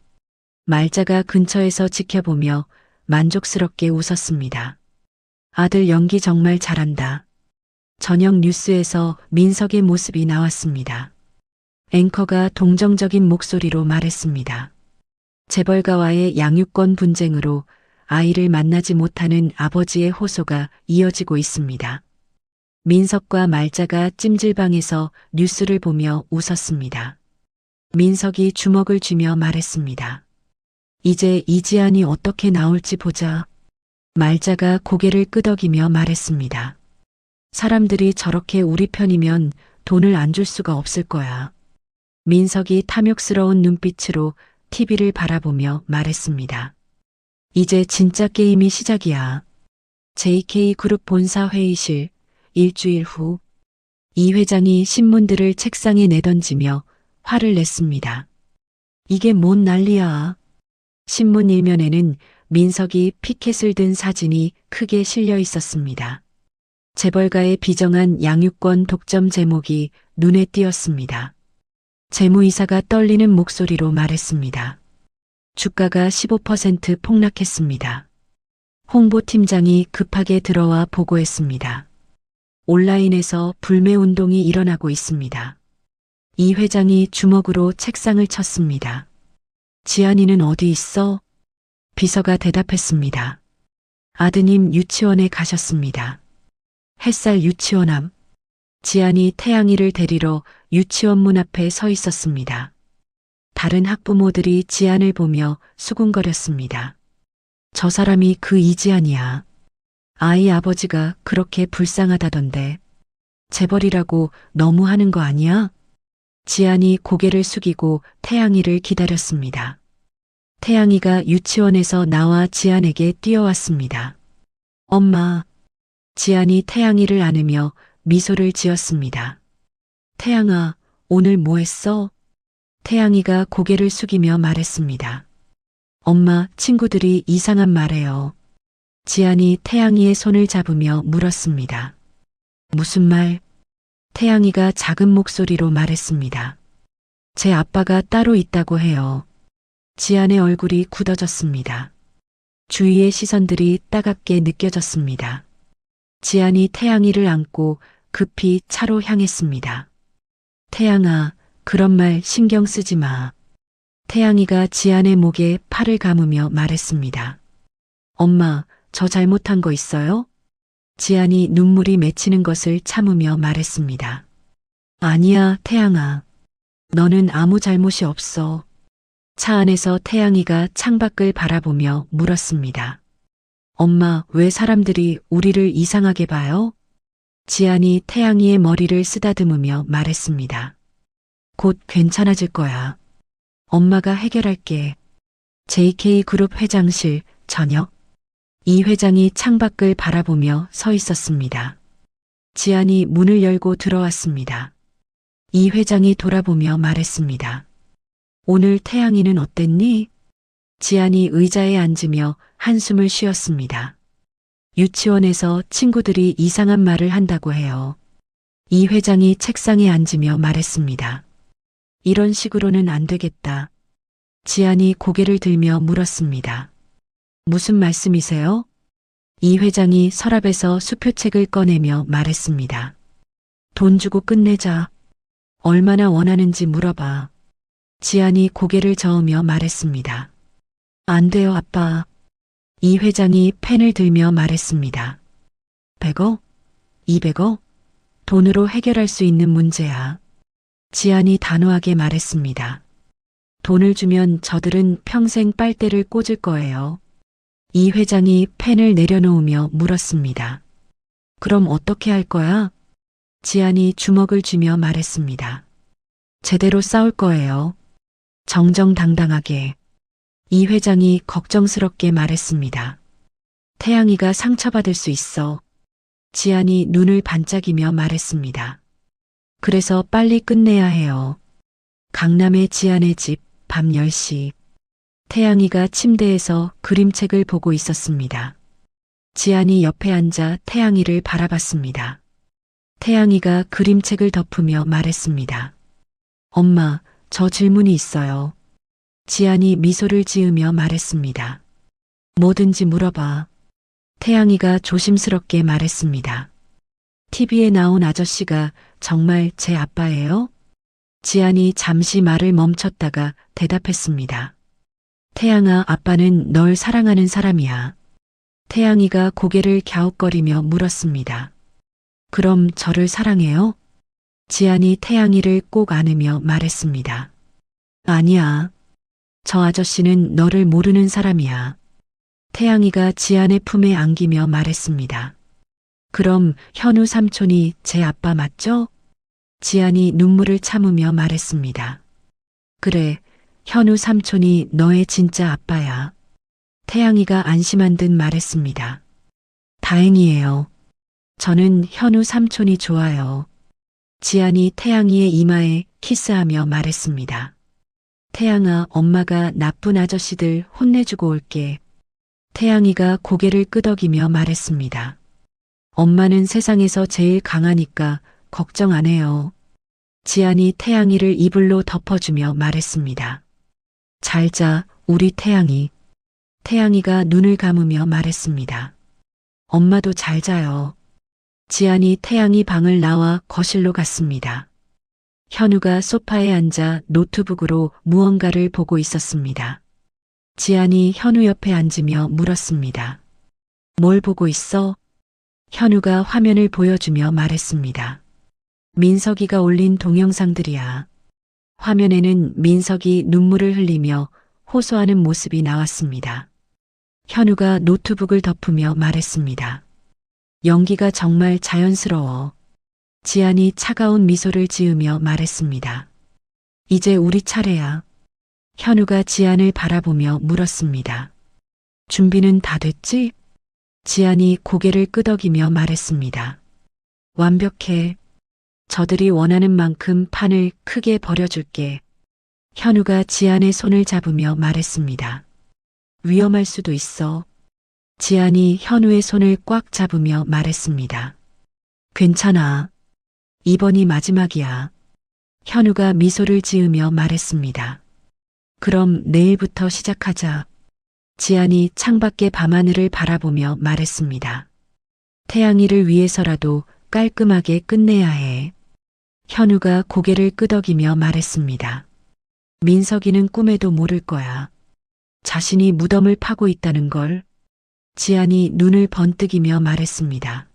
말자가 근처에서 지켜보며 만족스럽게 웃었습니다. 아들 연기 정말 잘한다. 저녁 뉴스에서 민석의 모습이 나왔습니다. 앵커가 동정적인 목소리로 말했습니다. 재벌가와의 양육권 분쟁으로 아이를 만나지 못하는 아버지의 호소가 이어지고 있습니다. 민석과 말자가 찜질방에서 뉴스를 보며 웃었습니다. 민석이 주먹을 쥐며 말했습니다. 이제 이지안이 어떻게 나올지 보자. 말자가 고개를 끄덕이며 말했습니다. 사람들이 저렇게 우리 편이면 돈을 안 줄 수가 없을 거야. 민석이 탐욕스러운 눈빛으로 TV를 바라보며 말했습니다. 이제 진짜 게임이 시작이야. JK그룹 본사 회의실. 일주일 후 이 회장이 신문들을 책상에 내던지며 화를 냈습니다. 이게 뭔 난리야. 신문 일면에는 민석이 피켓을 든 사진이 크게 실려 있었습니다. 재벌가의 비정한 양육권 독점 제목이 눈에 띄었습니다. 재무이사가 떨리는 목소리로 말했습니다. 주가가 15% 폭락했습니다. 홍보팀장이 급하게 들어와 보고했습니다. 온라인에서 불매운동이 일어나고 있습니다. 이 회장이 주먹으로 책상을 쳤습니다. 지안이는 어디 있어? 비서가 대답했습니다. 아드님 유치원에 가셨습니다. 햇살 유치원 앞. 지안이 태양이를 데리러 유치원 문 앞에 서 있었습니다. 다른 학부모들이 지안을 보며 수군거렸습니다. 저 사람이 그 이지안이야. 아이 아버지가 그렇게 불쌍하다던데. 재벌이라고 너무 하는 거 아니야? 지안이 고개를 숙이고 태양이를 기다렸습니다. 태양이가 유치원에서 나와 지안에게 뛰어왔습니다. 엄마. 지안이 태양이를 안으며 미소를 지었습니다. 태양아, 오늘 뭐 했어? 태양이가 고개를 숙이며 말했습니다. 엄마, 친구들이 이상한 말해요. 지안이 태양이의 손을 잡으며 물었습니다. 무슨 말? 태양이가 작은 목소리로 말했습니다. 제 아빠가 따로 있다고 해요. 지안의 얼굴이 굳어졌습니다. 주위의 시선들이 따갑게 느껴졌습니다. 지안이 태양이를 안고 급히 차로 향했습니다. 태양아, 그런 말 신경 쓰지 마. 태양이가 지안의 목에 팔을 감으며 말했습니다. 엄마, 저 잘못한 거 있어요? 지안이 눈물이 맺히는 것을 참으며 말했습니다. 아니야, 태양아. 너는 아무 잘못이 없어. 차 안에서 태양이가 창밖을 바라보며 물었습니다. 엄마, 왜 사람들이 우리를 이상하게 봐요? 지안이 태양이의 머리를 쓰다듬으며 말했습니다. 곧 괜찮아질 거야. 엄마가 해결할게. JK그룹 회장실 저녁. 이 회장이 창밖을 바라보며 서 있었습니다. 지안이 문을 열고 들어왔습니다. 이 회장이 돌아보며 말했습니다. 오늘 태양이는 어땠니? 지안이 의자에 앉으며 한숨을 쉬었습니다. 유치원에서 친구들이 이상한 말을 한다고 해요. 이 회장이 책상에 앉으며 말했습니다. 이런 식으로는 안 되겠다. 지안이 고개를 들며 물었습니다. 무슨 말씀이세요? 이 회장이 서랍에서 수표책을 꺼내며 말했습니다. 돈 주고 끝내자. 얼마나 원하는지 물어봐. 지안이 고개를 저으며 말했습니다. 안 돼요, 아빠. 이 회장이 펜을 들며 말했습니다. 100억? 200억? 돈으로 해결할 수 있는 문제야. 지안이 단호하게 말했습니다. 돈을 주면 저들은 평생 빨대를 꽂을 거예요. 이 회장이 펜을 내려놓으며 물었습니다. 그럼 어떻게 할 거야? 지안이 주먹을 쥐며 말했습니다. 제대로 싸울 거예요. 정정당당하게. 이 회장이 걱정스럽게 말했습니다. 태양이가 상처받을 수 있어. 지안이 눈을 반짝이며 말했습니다. 그래서 빨리 끝내야 해요. 강남의 지안의 집, 밤 10시. 태양이가 침대에서 그림책을 보고 있었습니다. 지안이 옆에 앉아 태양이를 바라봤습니다. 태양이가 그림책을 덮으며 말했습니다. 엄마, 저 질문이 있어요. 지안이 미소를 지으며 말했습니다. 뭐든지 물어봐. 태양이가 조심스럽게 말했습니다. TV에 나온 아저씨가 정말 제 아빠예요? 지안이 잠시 말을 멈췄다가 대답했습니다. 태양아, 아빠는 널 사랑하는 사람이야. 태양이가 고개를 갸웃거리며 물었습니다. 그럼 저를 사랑해요? 지안이 태양이를 꼭 안으며 말했습니다. 아니야. 저 아저씨는 너를 모르는 사람이야. 태양이가 지안의 품에 안기며 말했습니다. 그럼 현우 삼촌이 제 아빠 맞죠? 지안이 눈물을 참으며 말했습니다. 그래, 현우 삼촌이 너의 진짜 아빠야. 태양이가 안심한 듯 말했습니다. 다행이에요. 저는 현우 삼촌이 좋아요. 지안이 태양이의 이마에 키스하며 말했습니다. 태양아, 엄마가 나쁜 아저씨들 혼내주고 올게. 태양이가 고개를 끄덕이며 말했습니다. 엄마는 세상에서 제일 강하니까 걱정 안 해요. 지안이 태양이를 이불로 덮어주며 말했습니다. 잘 자, 우리 태양이. 태양이가 눈을 감으며 말했습니다. 엄마도 잘 자요. 지안이 태양이 방을 나와 거실로 갔습니다. 현우가 소파에 앉아 노트북으로 무언가를 보고 있었습니다. 지안이 현우 옆에 앉으며 물었습니다. 뭘 보고 있어? 현우가 화면을 보여주며 말했습니다. 민석이가 올린 동영상들이야. 화면에는 민석이 눈물을 흘리며 호소하는 모습이 나왔습니다. 현우가 노트북을 덮으며 말했습니다. 연기가 정말 자연스러워. 지안이 차가운 미소를 지으며 말했습니다. 이제 우리 차례야. 현우가 지안을 바라보며 물었습니다. 준비는 다 됐지? 지안이 고개를 끄덕이며 말했습니다. 완벽해. 저들이 원하는 만큼 판을 크게 벌여줄게. 현우가 지안의 손을 잡으며 말했습니다. 위험할 수도 있어. 지안이 현우의 손을 꽉 잡으며 말했습니다. 괜찮아. 이번이 마지막이야. 현우가 미소를 지으며 말했습니다. 그럼 내일부터 시작하자. 지안이 창밖의 밤하늘을 바라보며 말했습니다. 태양이를 위해서라도 깔끔하게 끝내야 해. 현우가 고개를 끄덕이며 말했습니다. 민석이는 꿈에도 모를 거야. 자신이 무덤을 파고 있다는 걸. 지안이 눈을 번뜩이며 말했습니다.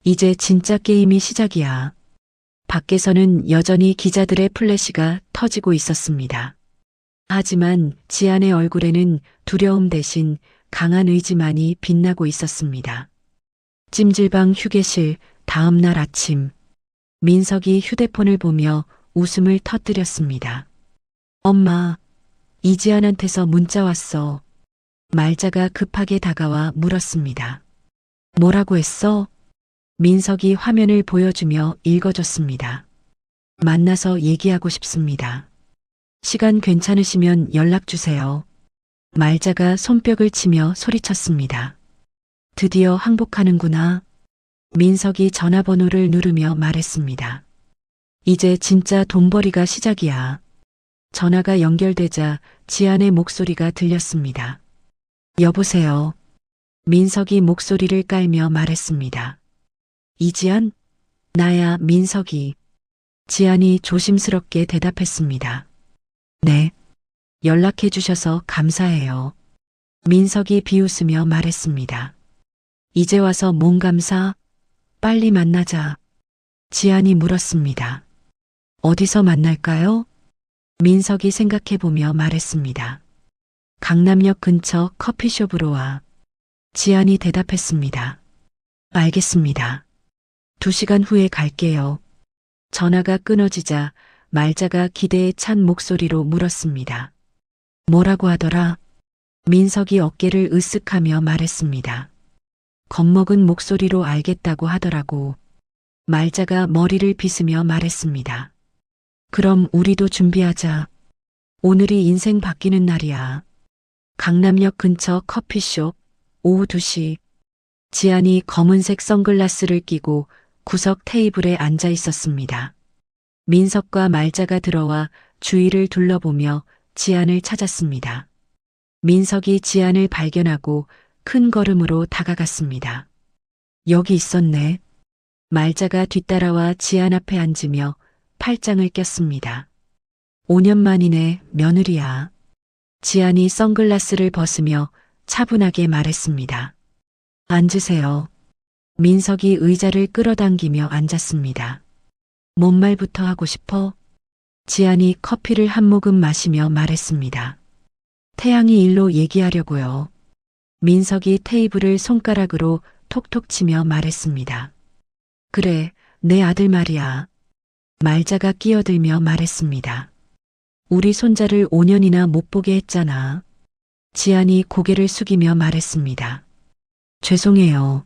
이제 진짜 게임이 시작이야. 밖에서는 여전히 기자들의 플래시가 터지고 있었습니다. 하지만 지안의 얼굴에는 두려움 대신 강한 의지만이 빛나고 있었습니다. 찜질방 휴게실 다음 날 아침, 민석이 휴대폰을 보며 웃음을 터뜨렸습니다. 엄마, 이지안한테서 문자 왔어. 말자가 급하게 다가와 물었습니다. 뭐라고 했어? 민석이 화면을 보여주며 읽어줬습니다. 만나서 얘기하고 싶습니다. 시간 괜찮으시면 연락주세요. 말자가 손뼉을 치며 소리쳤습니다. 드디어 항복하는구나. 민석이 전화번호를 누르며 말했습니다. 이제 진짜 돈벌이가 시작이야. 전화가 연결되자 지안의 목소리가 들렸습니다. 여보세요. 민석이 목소리를 깔며 말했습니다. 이지안? 나야, 민석이. 지안이 조심스럽게 대답했습니다. 네. 연락해 주셔서 감사해요. 민석이 비웃으며 말했습니다. 이제 와서 뭔 감사? 빨리 만나자. 지안이 물었습니다. 어디서 만날까요? 민석이 생각해보며 말했습니다. 강남역 근처 커피숍으로 와. 지안이 대답했습니다. 알겠습니다. 2시간 후에 갈게요. 전화가 끊어지자 말자가 기대에 찬 목소리로 물었습니다. 뭐라고 하더라? 민석이 어깨를 으쓱하며 말했습니다. 겁먹은 목소리로 알겠다고 하더라고. 말자가 머리를 빗으며 말했습니다. 그럼 우리도 준비하자. 오늘이 인생 바뀌는 날이야. 강남역 근처 커피숍, 오후 2시. 지안이 검은색 선글라스를 끼고 구석 테이블에 앉아 있었습니다. 민석과 말자가 들어와 주위를 둘러보며 지안을 찾았습니다. 민석이 지안을 발견하고 큰 걸음으로 다가갔습니다. 여기 있었네. 말자가 뒤따라와 지안 앞에 앉으며 팔짱을 꼈습니다. 5년 만이네, 며느리야. 지안이 선글라스를 벗으며 차분하게 말했습니다. 앉으세요. 민석이 의자를 끌어당기며 앉았습니다. 뭔 말부터 하고 싶어? 지안이 커피를 한 모금 마시며 말했습니다. 태양이 일로 얘기하려고요. 민석이 테이블을 손가락으로 톡톡 치며 말했습니다. 그래, 내 아들 말이야. 말자가 끼어들며 말했습니다. 우리 손자를 5년이나 못 보게 했잖아. 지안이 고개를 숙이며 말했습니다. 죄송해요.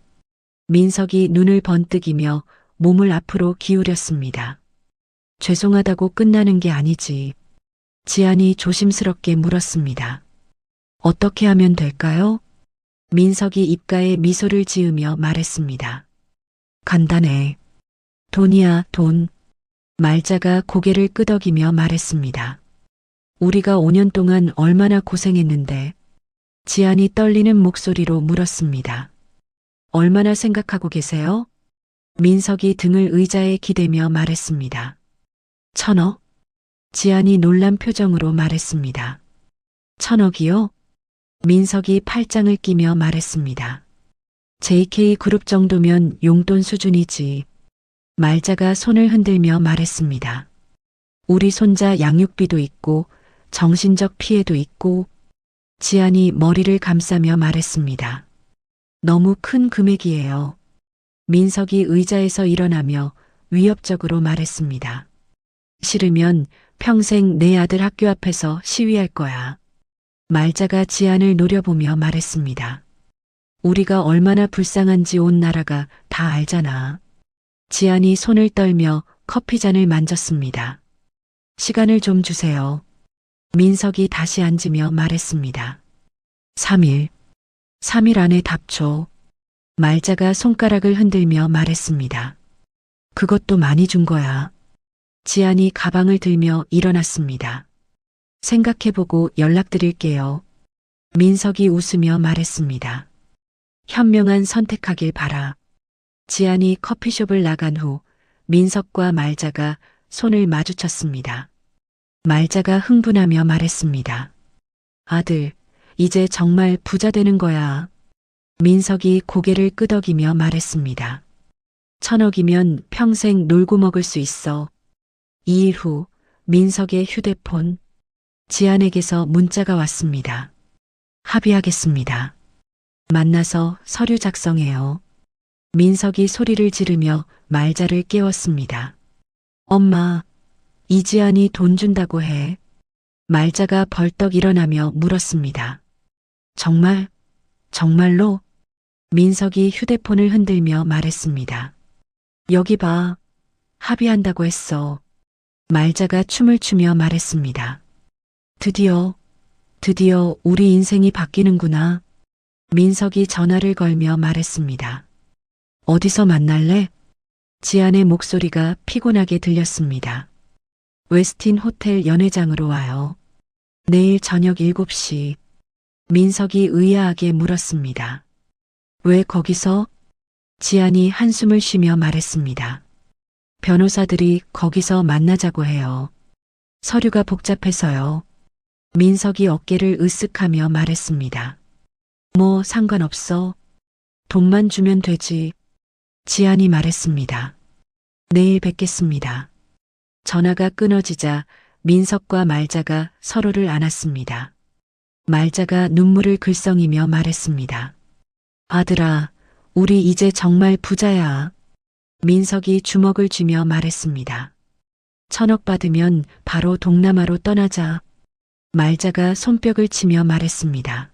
민석이 눈을 번뜩이며 몸을 앞으로 기울였습니다. 죄송하다고 끝나는 게 아니지. 지안이 조심스럽게 물었습니다. 어떻게 하면 될까요? 민석이 입가에 미소를 지으며 말했습니다. 간단해. 돈이야, 돈. 말자가 고개를 끄덕이며 말했습니다. 우리가 5년 동안 얼마나 고생했는데. 지안이 떨리는 목소리로 물었습니다. 얼마나 생각하고 계세요? 민석이 등을 의자에 기대며 말했습니다. 1,000억? 지안이 놀란 표정으로 말했습니다. 1,000억이요? 민석이 팔짱을 끼며 말했습니다. JK그룹 정도면 용돈 수준이지. 말자가 손을 흔들며 말했습니다. 우리 손자 양육비도 있고 정신적 피해도 있고. 지안이 머리를 감싸며 말했습니다. 너무 큰 금액이에요. 민석이 의자에서 일어나며 위협적으로 말했습니다. 싫으면 평생 내 아들 학교 앞에서 시위할 거야. 말자가 지안을 노려보며 말했습니다. 우리가 얼마나 불쌍한지 온 나라가 다 알잖아. 지안이 손을 떨며 커피잔을 만졌습니다. 시간을 좀 주세요. 민석이 다시 앉으며 말했습니다. 3일. 3일 안에 답 줘. 말자가 손가락을 흔들며 말했습니다. 그것도 많이 준 거야. 지안이 가방을 들며 일어났습니다. 생각해보고 연락드릴게요. 민석이 웃으며 말했습니다. 현명한 선택하길 바라. 지안이 커피숍을 나간 후 민석과 말자가 손을 마주쳤습니다. 말자가 흥분하며 말했습니다. 아들, 이제 정말 부자 되는 거야. 민석이 고개를 끄덕이며 말했습니다. 1,000억이면 평생 놀고 먹을 수 있어. 2일 후 민석의 휴대폰. 지안에게서 문자가 왔습니다. 합의하겠습니다. 만나서 서류 작성해요. 민석이 소리를 지르며 말자를 깨웠습니다. 엄마, 이지안이 돈 준다고 해. 말자가 벌떡 일어나며 물었습니다. 정말? 정말로? 민석이 휴대폰을 흔들며 말했습니다. 여기 봐. 합의한다고 했어. 말자가 춤을 추며 말했습니다. 드디어 우리 인생이 바뀌는구나. 민석이 전화를 걸며 말했습니다. 어디서 만날래? 지안의 목소리가 피곤하게 들렸습니다. 웨스틴 호텔 연회장으로 와요. 내일 저녁 7시. 민석이 의아하게 물었습니다. 왜 거기서? 지안이 한숨을 쉬며 말했습니다. 변호사들이 거기서 만나자고 해요. 서류가 복잡해서요. 민석이 어깨를 으쓱하며 말했습니다. 뭐 상관없어. 돈만 주면 되지. 지안이 말했습니다. 내일 뵙겠습니다. 전화가 끊어지자 민석과 말자가 서로를 안았습니다. 말자가 눈물을 글썽이며 말했습니다. 아들아, 우리 이제 정말 부자야. 민석이 주먹을 쥐며 말했습니다. 1,000억 받으면 바로 동남아로 떠나자. 말자가 손뼉을 치며 말했습니다.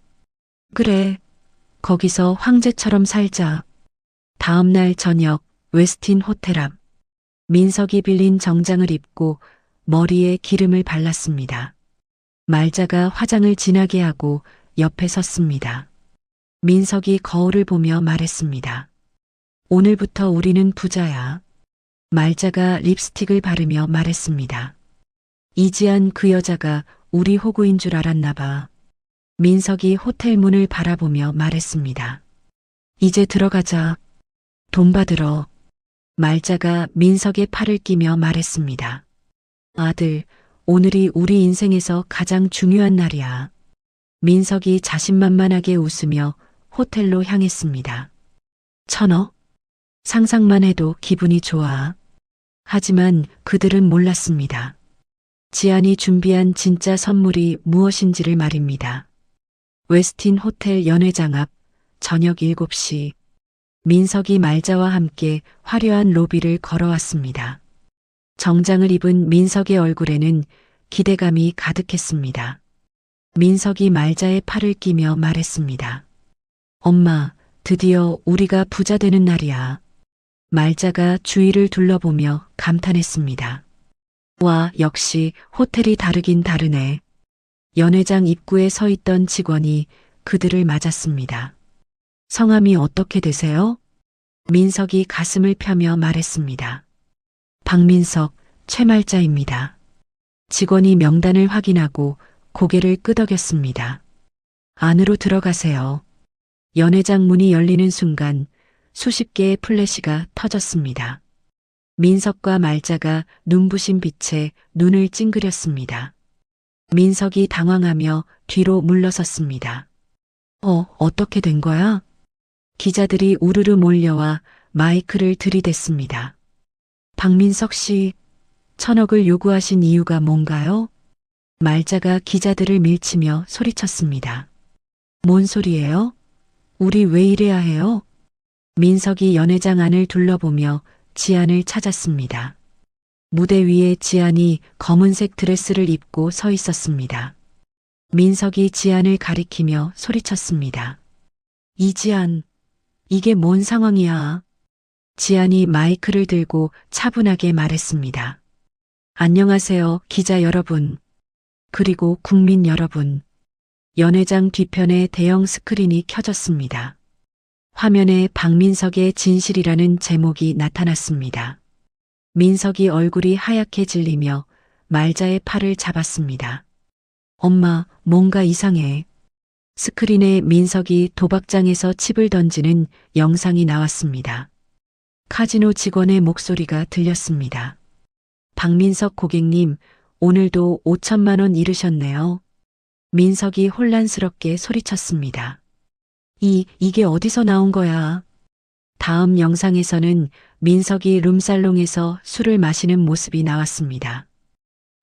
그래, 거기서 황제처럼 살자. 다음 날 저녁 웨스틴 호텔 앞. 민석이 빌린 정장을 입고 머리에 기름을 발랐습니다. 말자가 화장을 진하게 하고 옆에 섰습니다. 민석이 거울을 보며 말했습니다. 오늘부터 우리는 부자야. 말자가 립스틱을 바르며 말했습니다. 이지한 그 여자가 우리 호구인 줄 알았나 봐. 민석이 호텔 문을 바라보며 말했습니다. 이제 들어가자. 돈 받으러. 말자가 민석의 팔을 끼며 말했습니다. 아들, 오늘이 우리 인생에서 가장 중요한 날이야. 민석이 자신만만하게 웃으며 호텔로 향했습니다. 1,000억? 상상만 해도 기분이 좋아. 하지만 그들은 몰랐습니다. 지안이 준비한 진짜 선물이 무엇인지를 말입니다. 웨스틴 호텔 연회장 앞 저녁 7시 민석이 말자와 함께 화려한 로비를 걸어왔습니다. 정장을 입은 민석의 얼굴에는 기대감이 가득했습니다. 민석이 말자의 팔을 끼며 말했습니다. 엄마, 드디어 우리가 부자 되는 날이야. 말자가 주위를 둘러보며 감탄했습니다. 와, 역시 호텔이 다르긴 다르네. 연회장 입구에 서 있던 직원이 그들을 맞았습니다. 성함이 어떻게 되세요? 민석이 가슴을 펴며 말했습니다. 박민석, 최말자입니다. 직원이 명단을 확인하고 고개를 끄덕였습니다. 안으로 들어가세요. 연회장 문이 열리는 순간 수십 개의 플래시가 터졌습니다. 민석과 말자가 눈부신 빛에 눈을 찡그렸습니다. 민석이 당황하며 뒤로 물러섰습니다. 어떻게 된 거야? 기자들이 우르르 몰려와 마이크를 들이댔습니다. 박민석 씨, 1,000억을 요구하신 이유가 뭔가요? 말자가 기자들을 밀치며 소리쳤습니다. 뭔 소리예요? 우리 왜 이래야 해요? 민석이 연회장 안을 둘러보며 지안을 찾았습니다. 무대 위에 지안이 검은색 드레스를 입고 서 있었습니다. 민석이 지안을 가리키며 소리쳤습니다. 이지안, 이게 뭔 상황이야? 지안이 마이크를 들고 차분하게 말했습니다. 안녕하세요, 기자 여러분. 그리고 국민 여러분. 연회장 뒤편에 대형 스크린이 켜졌습니다. 화면에 박민석의 진실이라는 제목이 나타났습니다. 민석이 얼굴이 하얗게 질리며 말자의 팔을 잡았습니다. 엄마, 뭔가 이상해. 스크린에 민석이 도박장에서 칩을 던지는 영상이 나왔습니다. 카지노 직원의 목소리가 들렸습니다. 박민석 고객님, 오늘도 5천만 원 잃으셨네요. 민석이 혼란스럽게 소리쳤습니다. 이게 어디서 나온 거야? 다음 영상에서는 민석이 룸살롱에서 술을 마시는 모습이 나왔습니다.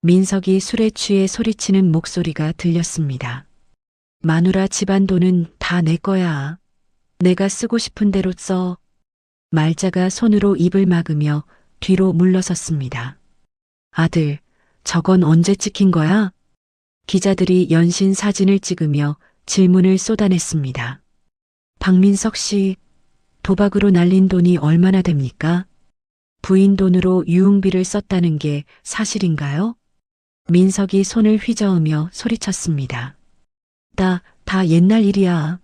민석이 술에 취해 소리치는 목소리가 들렸습니다. 마누라 집안 돈은 다 내 거야. 내가 쓰고 싶은 대로 써. 말자가 손으로 입을 막으며 뒤로 물러섰습니다. 아들, 저건 언제 찍힌 거야? 기자들이 연신 사진을 찍으며 질문을 쏟아냈습니다. 박민석 씨, 도박으로 날린 돈이 얼마나 됩니까? 부인 돈으로 유흥비를 썼다는 게 사실인가요? 민석이 손을 휘저으며 소리쳤습니다. 다 옛날 일이야.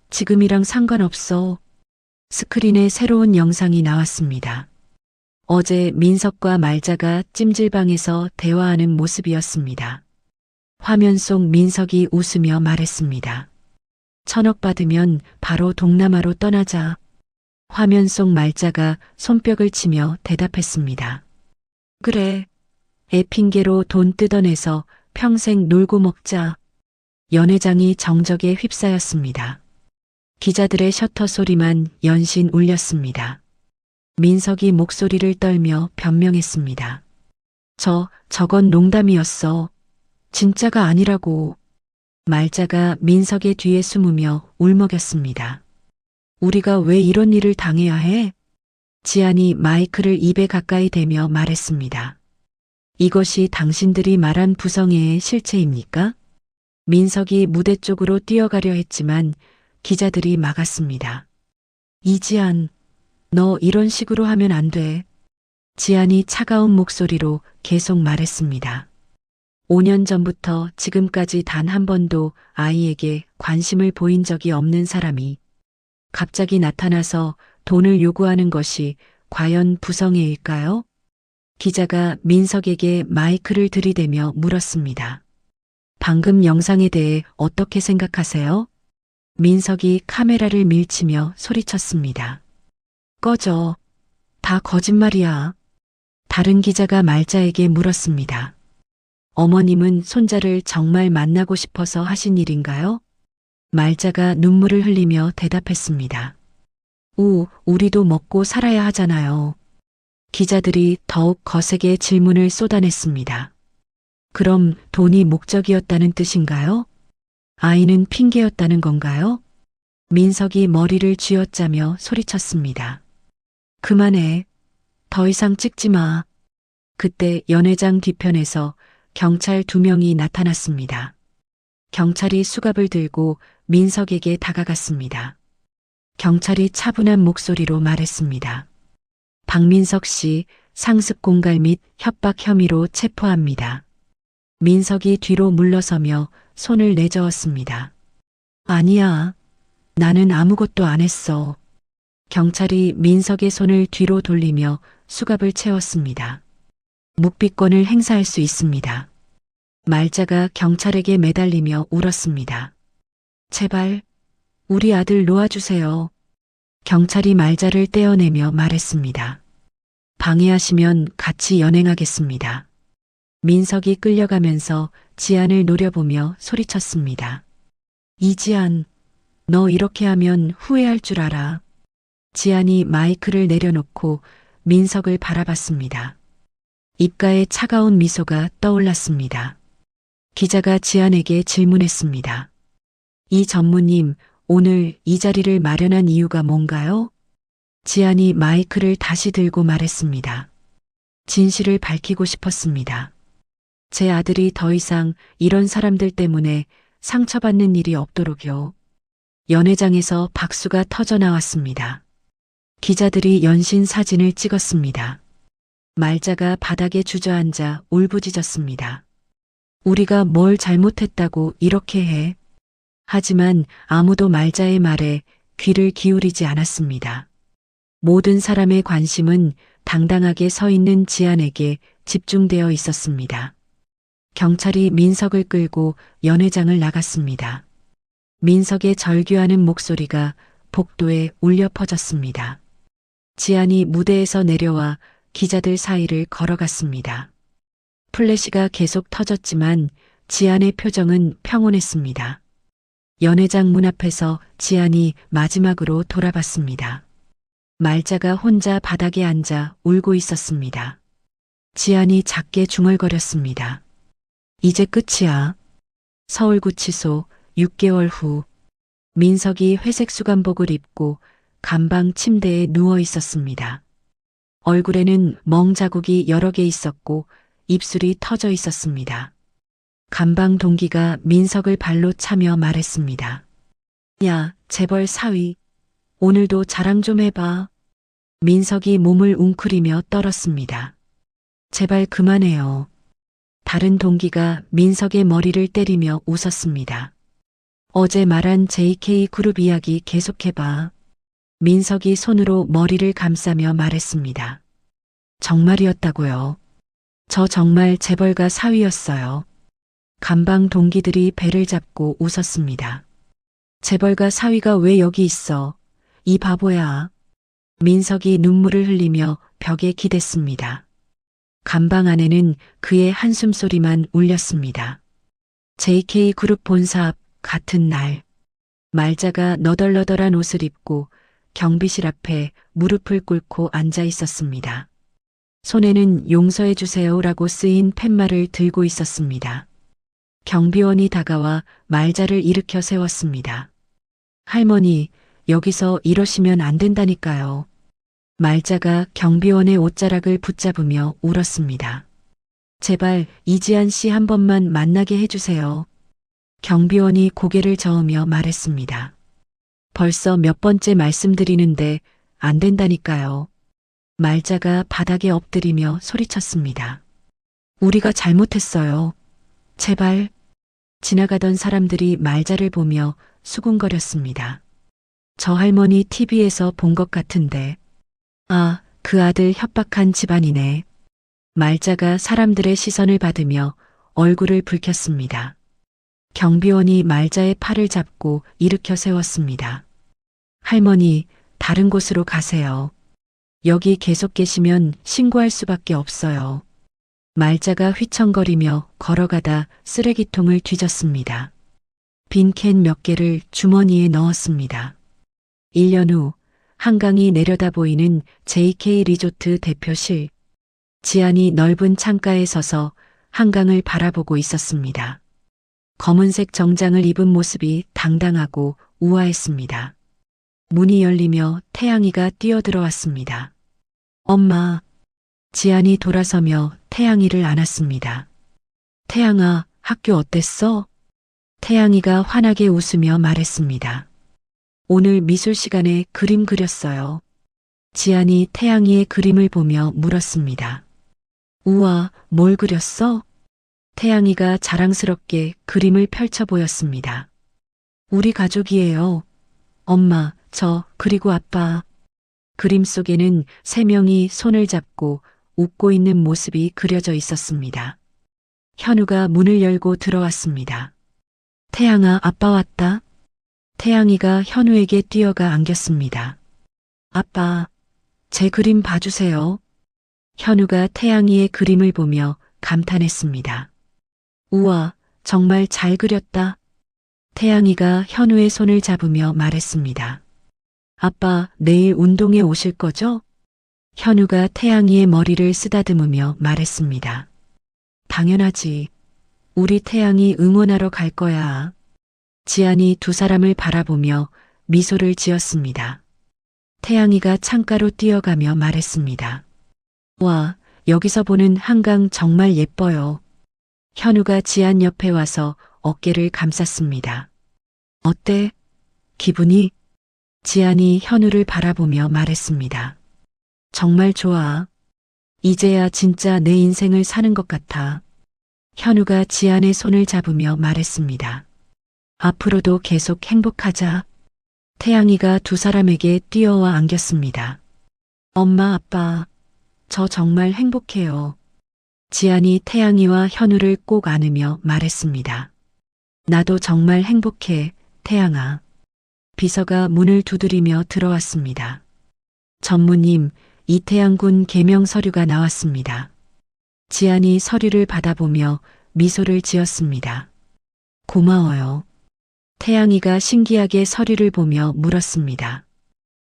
지금이랑 상관없어. 스크린에 새로운 영상이 나왔습니다. 어제 민석과 말자가 찜질방에서 대화하는 모습이었습니다. 화면 속 민석이 웃으며 말했습니다. 1,000억 받으면 바로 동남아로 떠나자. 화면 속 말자가 손뼉을 치며 대답했습니다. 그래. 애 핑계로 돈 뜯어내서 평생 놀고 먹자. 연회장이 정적에 휩싸였습니다. 기자들의 셔터 소리만 연신 울렸습니다. 민석이 목소리를 떨며 변명했습니다. 저건 농담이었어. 진짜가 아니라고. 말자가 민석의 뒤에 숨으며 울먹였습니다. 우리가 왜 이런 일을 당해야 해? 지안이 마이크를 입에 가까이 대며 말했습니다. 이것이 당신들이 말한 부성애의 실체입니까? 민석이 무대 쪽으로 뛰어가려 했지만 기자들이 막았습니다. 이지안, 너 이런 식으로 하면 안 돼. 지안이 차가운 목소리로 계속 말했습니다. 5년 전부터 지금까지 단 한 번도 아이에게 관심을 보인 적이 없는 사람이 갑자기 나타나서 돈을 요구하는 것이 과연 부성애일까요? 기자가 민석에게 마이크를 들이대며 물었습니다. 방금 영상에 대해 어떻게 생각하세요? 민석이 카메라를 밀치며 소리쳤습니다. 꺼져. 다 거짓말이야. 다른 기자가 말자에게 물었습니다. 어머님은 손자를 정말 만나고 싶어서 하신 일인가요? 말자가 눈물을 흘리며 대답했습니다. 우리도 먹고 살아야 하잖아요. 기자들이 더욱 거세게 질문을 쏟아냈습니다. 그럼 돈이 목적이었다는 뜻인가요? 아이는 핑계였다는 건가요? 민석이 머리를 쥐어짜며 소리쳤습니다. 그만해. 더 이상 찍지 마. 그때 연회장 뒤편에서 경찰 2명이 나타났습니다. 경찰이 수갑을 들고 민석에게 다가갔습니다. 경찰이 차분한 목소리로 말했습니다. 박민석 씨 상습 공갈 및 협박 혐의로 체포합니다. 민석이 뒤로 물러서며 손을 내저었습니다. 아니야. 나는 아무것도 안 했어. 경찰이 민석의 손을 뒤로 돌리며 수갑을 채웠습니다. 묵비권을 행사할 수 있습니다. 말자가 경찰에게 매달리며 울었습니다. 제발 우리 아들 놓아주세요. 경찰이 말자를 떼어내며 말했습니다. 방해하시면 같이 연행하겠습니다. 민석이 끌려가면서 지안을 노려보며 소리쳤습니다. 이지안, 너 이렇게 하면 후회할 줄 알아. 지안이 마이크를 내려놓고 민석을 바라봤습니다. 입가에 차가운 미소가 떠올랐습니다. 기자가 지안에게 질문했습니다. 이 전무님, 오늘 이 자리를 마련한 이유가 뭔가요? 지안이 마이크를 다시 들고 말했습니다. 진실을 밝히고 싶었습니다. 제 아들이 더 이상 이런 사람들 때문에 상처받는 일이 없도록요. 연회장에서 박수가 터져 나왔습니다. 기자들이 연신 사진을 찍었습니다. 말자가 바닥에 주저앉아 울부짖었습니다. 우리가 뭘 잘못했다고 이렇게 해. 하지만 아무도 말자의 말에 귀를 기울이지 않았습니다. 모든 사람의 관심은 당당하게 서 있는 지안에게 집중되어 있었습니다. 경찰이 민석을 끌고 연회장을 나갔습니다. 민석의 절규하는 목소리가 복도에 울려 퍼졌습니다. 지안이 무대에서 내려와 기자들 사이를 걸어갔습니다. 플래시가 계속 터졌지만 지안의 표정은 평온했습니다. 연회장 문 앞에서 지안이 마지막으로 돌아봤습니다. 말자가 혼자 바닥에 앉아 울고 있었습니다. 지안이 작게 중얼거렸습니다. 이제 끝이야. 서울구치소 6개월 후 민석이 회색 수감복을 입고 감방 침대에 누워 있었습니다. 얼굴에는 멍 자국이 여러 개 있었고 입술이 터져 있었습니다. 감방 동기가 민석을 발로 차며 말했습니다. 야, 재벌 사위. 오늘도 자랑 좀 해봐. 민석이 몸을 웅크리며 떨었습니다. 제발 그만해요. 다른 동기가 민석의 머리를 때리며 웃었습니다. 어제 말한 JK그룹 이야기 계속해봐. 민석이 손으로 머리를 감싸며 말했습니다. 정말이었다고요. 저 정말 재벌가 사위였어요. 감방 동기들이 배를 잡고 웃었습니다. 재벌가 사위가 왜 여기 있어? 이 바보야. 민석이 눈물을 흘리며 벽에 기댔습니다. 감방 안에는 그의 한숨소리만 울렸습니다. JK그룹 본사 앞 같은 날, 말자가 너덜너덜한 옷을 입고 경비실 앞에 무릎을 꿇고 앉아 있었습니다. 손에는 용서해 주세요라고 쓰인 팻말을 들고 있었습니다. 경비원이 다가와 말자를 일으켜 세웠습니다. 할머니, 여기서 이러시면 안 된다니까요. 말자가 경비원의 옷자락을 붙잡으며 울었습니다. 제발 이지안 씨 한 번만 만나게 해주세요. 경비원이 고개를 저으며 말했습니다. 벌써 몇 번째 말씀드리는데 안 된다니까요. 말자가 바닥에 엎드리며 소리쳤습니다. 우리가 잘못했어요. 제발. 지나가던 사람들이 말자를 보며 수군거렸습니다. 저 할머니 TV에서 본 것 같은데. 아, 그 아들 협박한 집안이네. 말자가 사람들의 시선을 받으며 얼굴을 붉혔습니다. 경비원이 말자의 팔을 잡고 일으켜 세웠습니다. 할머니, 다른 곳으로 가세요. 여기 계속 계시면 신고할 수밖에 없어요. 말자가 휘청거리며 걸어가다 쓰레기통을 뒤졌습니다. 빈 캔 몇 개를 주머니에 넣었습니다. 1년 후 한강이 내려다 보이는 JK 리조트 대표실. 지안이 넓은 창가에 서서 한강을 바라보고 있었습니다. 검은색 정장을 입은 모습이 당당하고 우아했습니다. 문이 열리며 태양이가 뛰어들어왔습니다. 엄마. 지안이 돌아서며 태양이를 안았습니다. 태양아, 학교 어땠어? 태양이가 환하게 웃으며 말했습니다. 오늘 미술 시간에 그림 그렸어요. 지안이 태양이의 그림을 보며 물었습니다. 우와, 뭘 그렸어? 태양이가 자랑스럽게 그림을 펼쳐 보였습니다. 우리 가족이에요. 엄마, 저, 그리고 아빠. 그림 속에는 3명이 손을 잡고 웃고 있는 모습이 그려져 있었습니다. 현우가 문을 열고 들어왔습니다. 태양아, 아빠 왔다. 태양이가 현우에게 뛰어가 안겼습니다. 아빠, 제 그림 봐주세요. 현우가 태양이의 그림을 보며 감탄했습니다. 우와, 정말 잘 그렸다. 태양이가 현우의 손을 잡으며 말했습니다. 아빠, 내일 운동회 오실 거죠? 현우가 태양이의 머리를 쓰다듬으며 말했습니다. 당연하지. 우리 태양이 응원하러 갈 거야. 지안이 두 사람을 바라보며 미소를 지었습니다. 태양이가 창가로 뛰어가며 말했습니다. 와, 여기서 보는 한강 정말 예뻐요. 현우가 지안 옆에 와서 어깨를 감쌌습니다. 어때? 기분이? 지안이 현우를 바라보며 말했습니다. 정말 좋아. 이제야 진짜 내 인생을 사는 것 같아. 현우가 지안의 손을 잡으며 말했습니다. 앞으로도 계속 행복하자. 태양이가 두 사람에게 뛰어와 안겼습니다. 엄마, 아빠, 저 정말 행복해요. 지안이 태양이와 현우를 꼭 안으며 말했습니다. 나도 정말 행복해, 태양아. 비서가 문을 두드리며 들어왔습니다. 전무님, 이태양 군 개명 서류가 나왔습니다. 지안이 서류를 받아보며 미소를 지었습니다. 고마워요. 태양이가 신기하게 서류를 보며 물었습니다.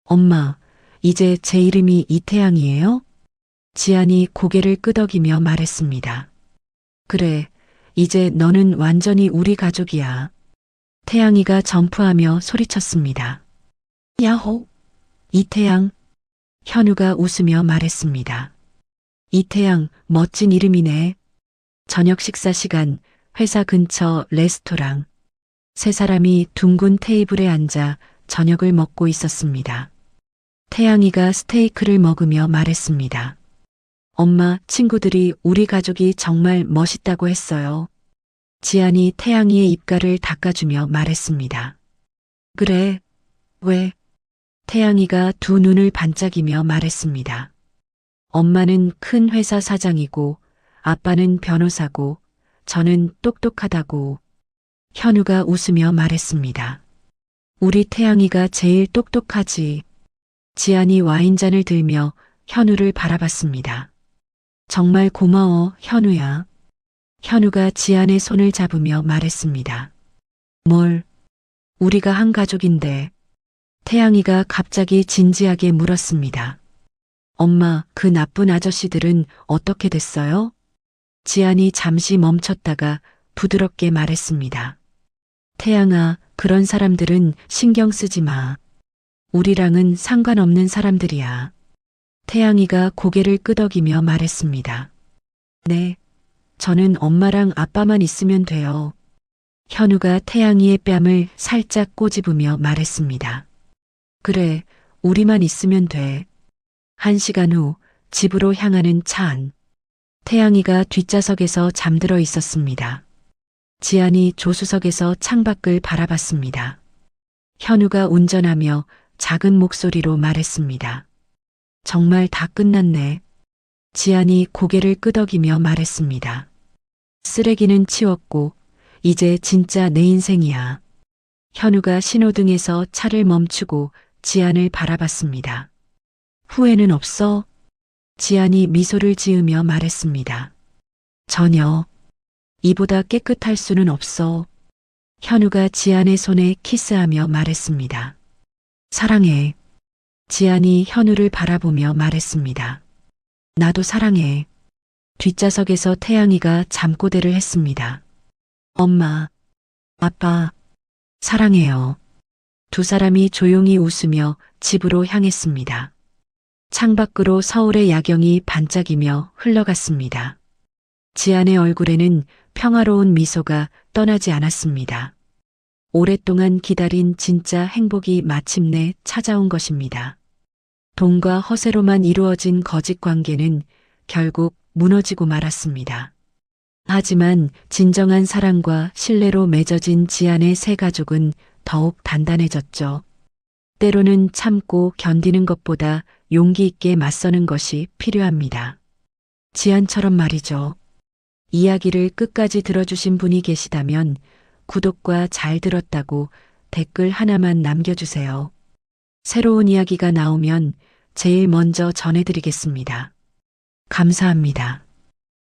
엄마, 이제 제 이름이 이태양이에요? 지안이 고개를 끄덕이며 말했습니다. 그래, 이제 너는 완전히 우리 가족이야. 태양이가 점프하며 소리쳤습니다. 야호! 이태양. 현우가 웃으며 말했습니다. 이태양, 멋진 이름이네. 저녁 식사 시간, 회사 근처 레스토랑. 세 사람이 둥근 테이블에 앉아 저녁을 먹고 있었습니다. 태양이가 스테이크를 먹으며 말했습니다. 엄마, 친구들이 우리 가족이 정말 멋있다고 했어요. 지안이 태양이의 입가를 닦아주며 말했습니다. 그래, 왜? 태양이가 두 눈을 반짝이며 말했습니다. 엄마는 큰 회사 사장이고 아빠는 변호사고 저는 똑똑하다고. 현우가 웃으며 말했습니다. 우리 태양이가 제일 똑똑하지. 지안이 와인잔을 들며 현우를 바라봤습니다. 정말 고마워, 현우야. 현우가 지안의 손을 잡으며 말했습니다. 뭘? 우리가 한 가족인데. 태양이가 갑자기 진지하게 물었습니다. 엄마, 그 나쁜 아저씨들은 어떻게 됐어요? 지안이 잠시 멈췄다가 부드럽게 말했습니다. 태양아, 그런 사람들은 신경 쓰지 마. 우리랑은 상관없는 사람들이야. 태양이가 고개를 끄덕이며 말했습니다. 네, 저는 엄마랑 아빠만 있으면 돼요. 현우가 태양이의 뺨을 살짝 꼬집으며 말했습니다. 그래, 우리만 있으면 돼. 1시간 후 집으로 향하는 차 안. 태양이가 뒷좌석에서 잠들어 있었습니다. 지안이 조수석에서 창밖을 바라봤습니다. 현우가 운전하며 작은 목소리로 말했습니다. 정말 다 끝났네. 지안이 고개를 끄덕이며 말했습니다. 쓰레기는 치웠고 이제 진짜 내 인생이야. 현우가 신호등에서 차를 멈추고 지안을 바라봤습니다. 후회는 없어? 지안이 미소를 지으며 말했습니다. 전혀. 이보다 깨끗할 수는 없어. 현우가 지안의 손에 키스하며 말했습니다. 사랑해. 지안이 현우를 바라보며 말했습니다. 나도 사랑해. 뒷좌석에서 태양이가 잠꼬대를 했습니다. 엄마, 아빠, 사랑해요. 두 사람이 조용히 웃으며 집으로 향했습니다. 창밖으로 서울의 야경이 반짝이며 흘러갔습니다. 지안의 얼굴에는 평화로운 미소가 떠나지 않았습니다. 오랫동안 기다린 진짜 행복이 마침내 찾아온 것입니다. 돈과 허세로만 이루어진 거짓 관계는 결국 무너지고 말았습니다. 하지만 진정한 사랑과 신뢰로 맺어진 지안의 새 가족은 더욱 단단해졌죠. 때로는 참고 견디는 것보다 용기 있게 맞서는 것이 필요합니다. 지안처럼 말이죠. 이야기를 끝까지 들어주신 분이 계시다면 구독과 잘 들었다고 댓글 하나만 남겨주세요. 새로운 이야기가 나오면 제일 먼저 전해드리겠습니다. 감사합니다.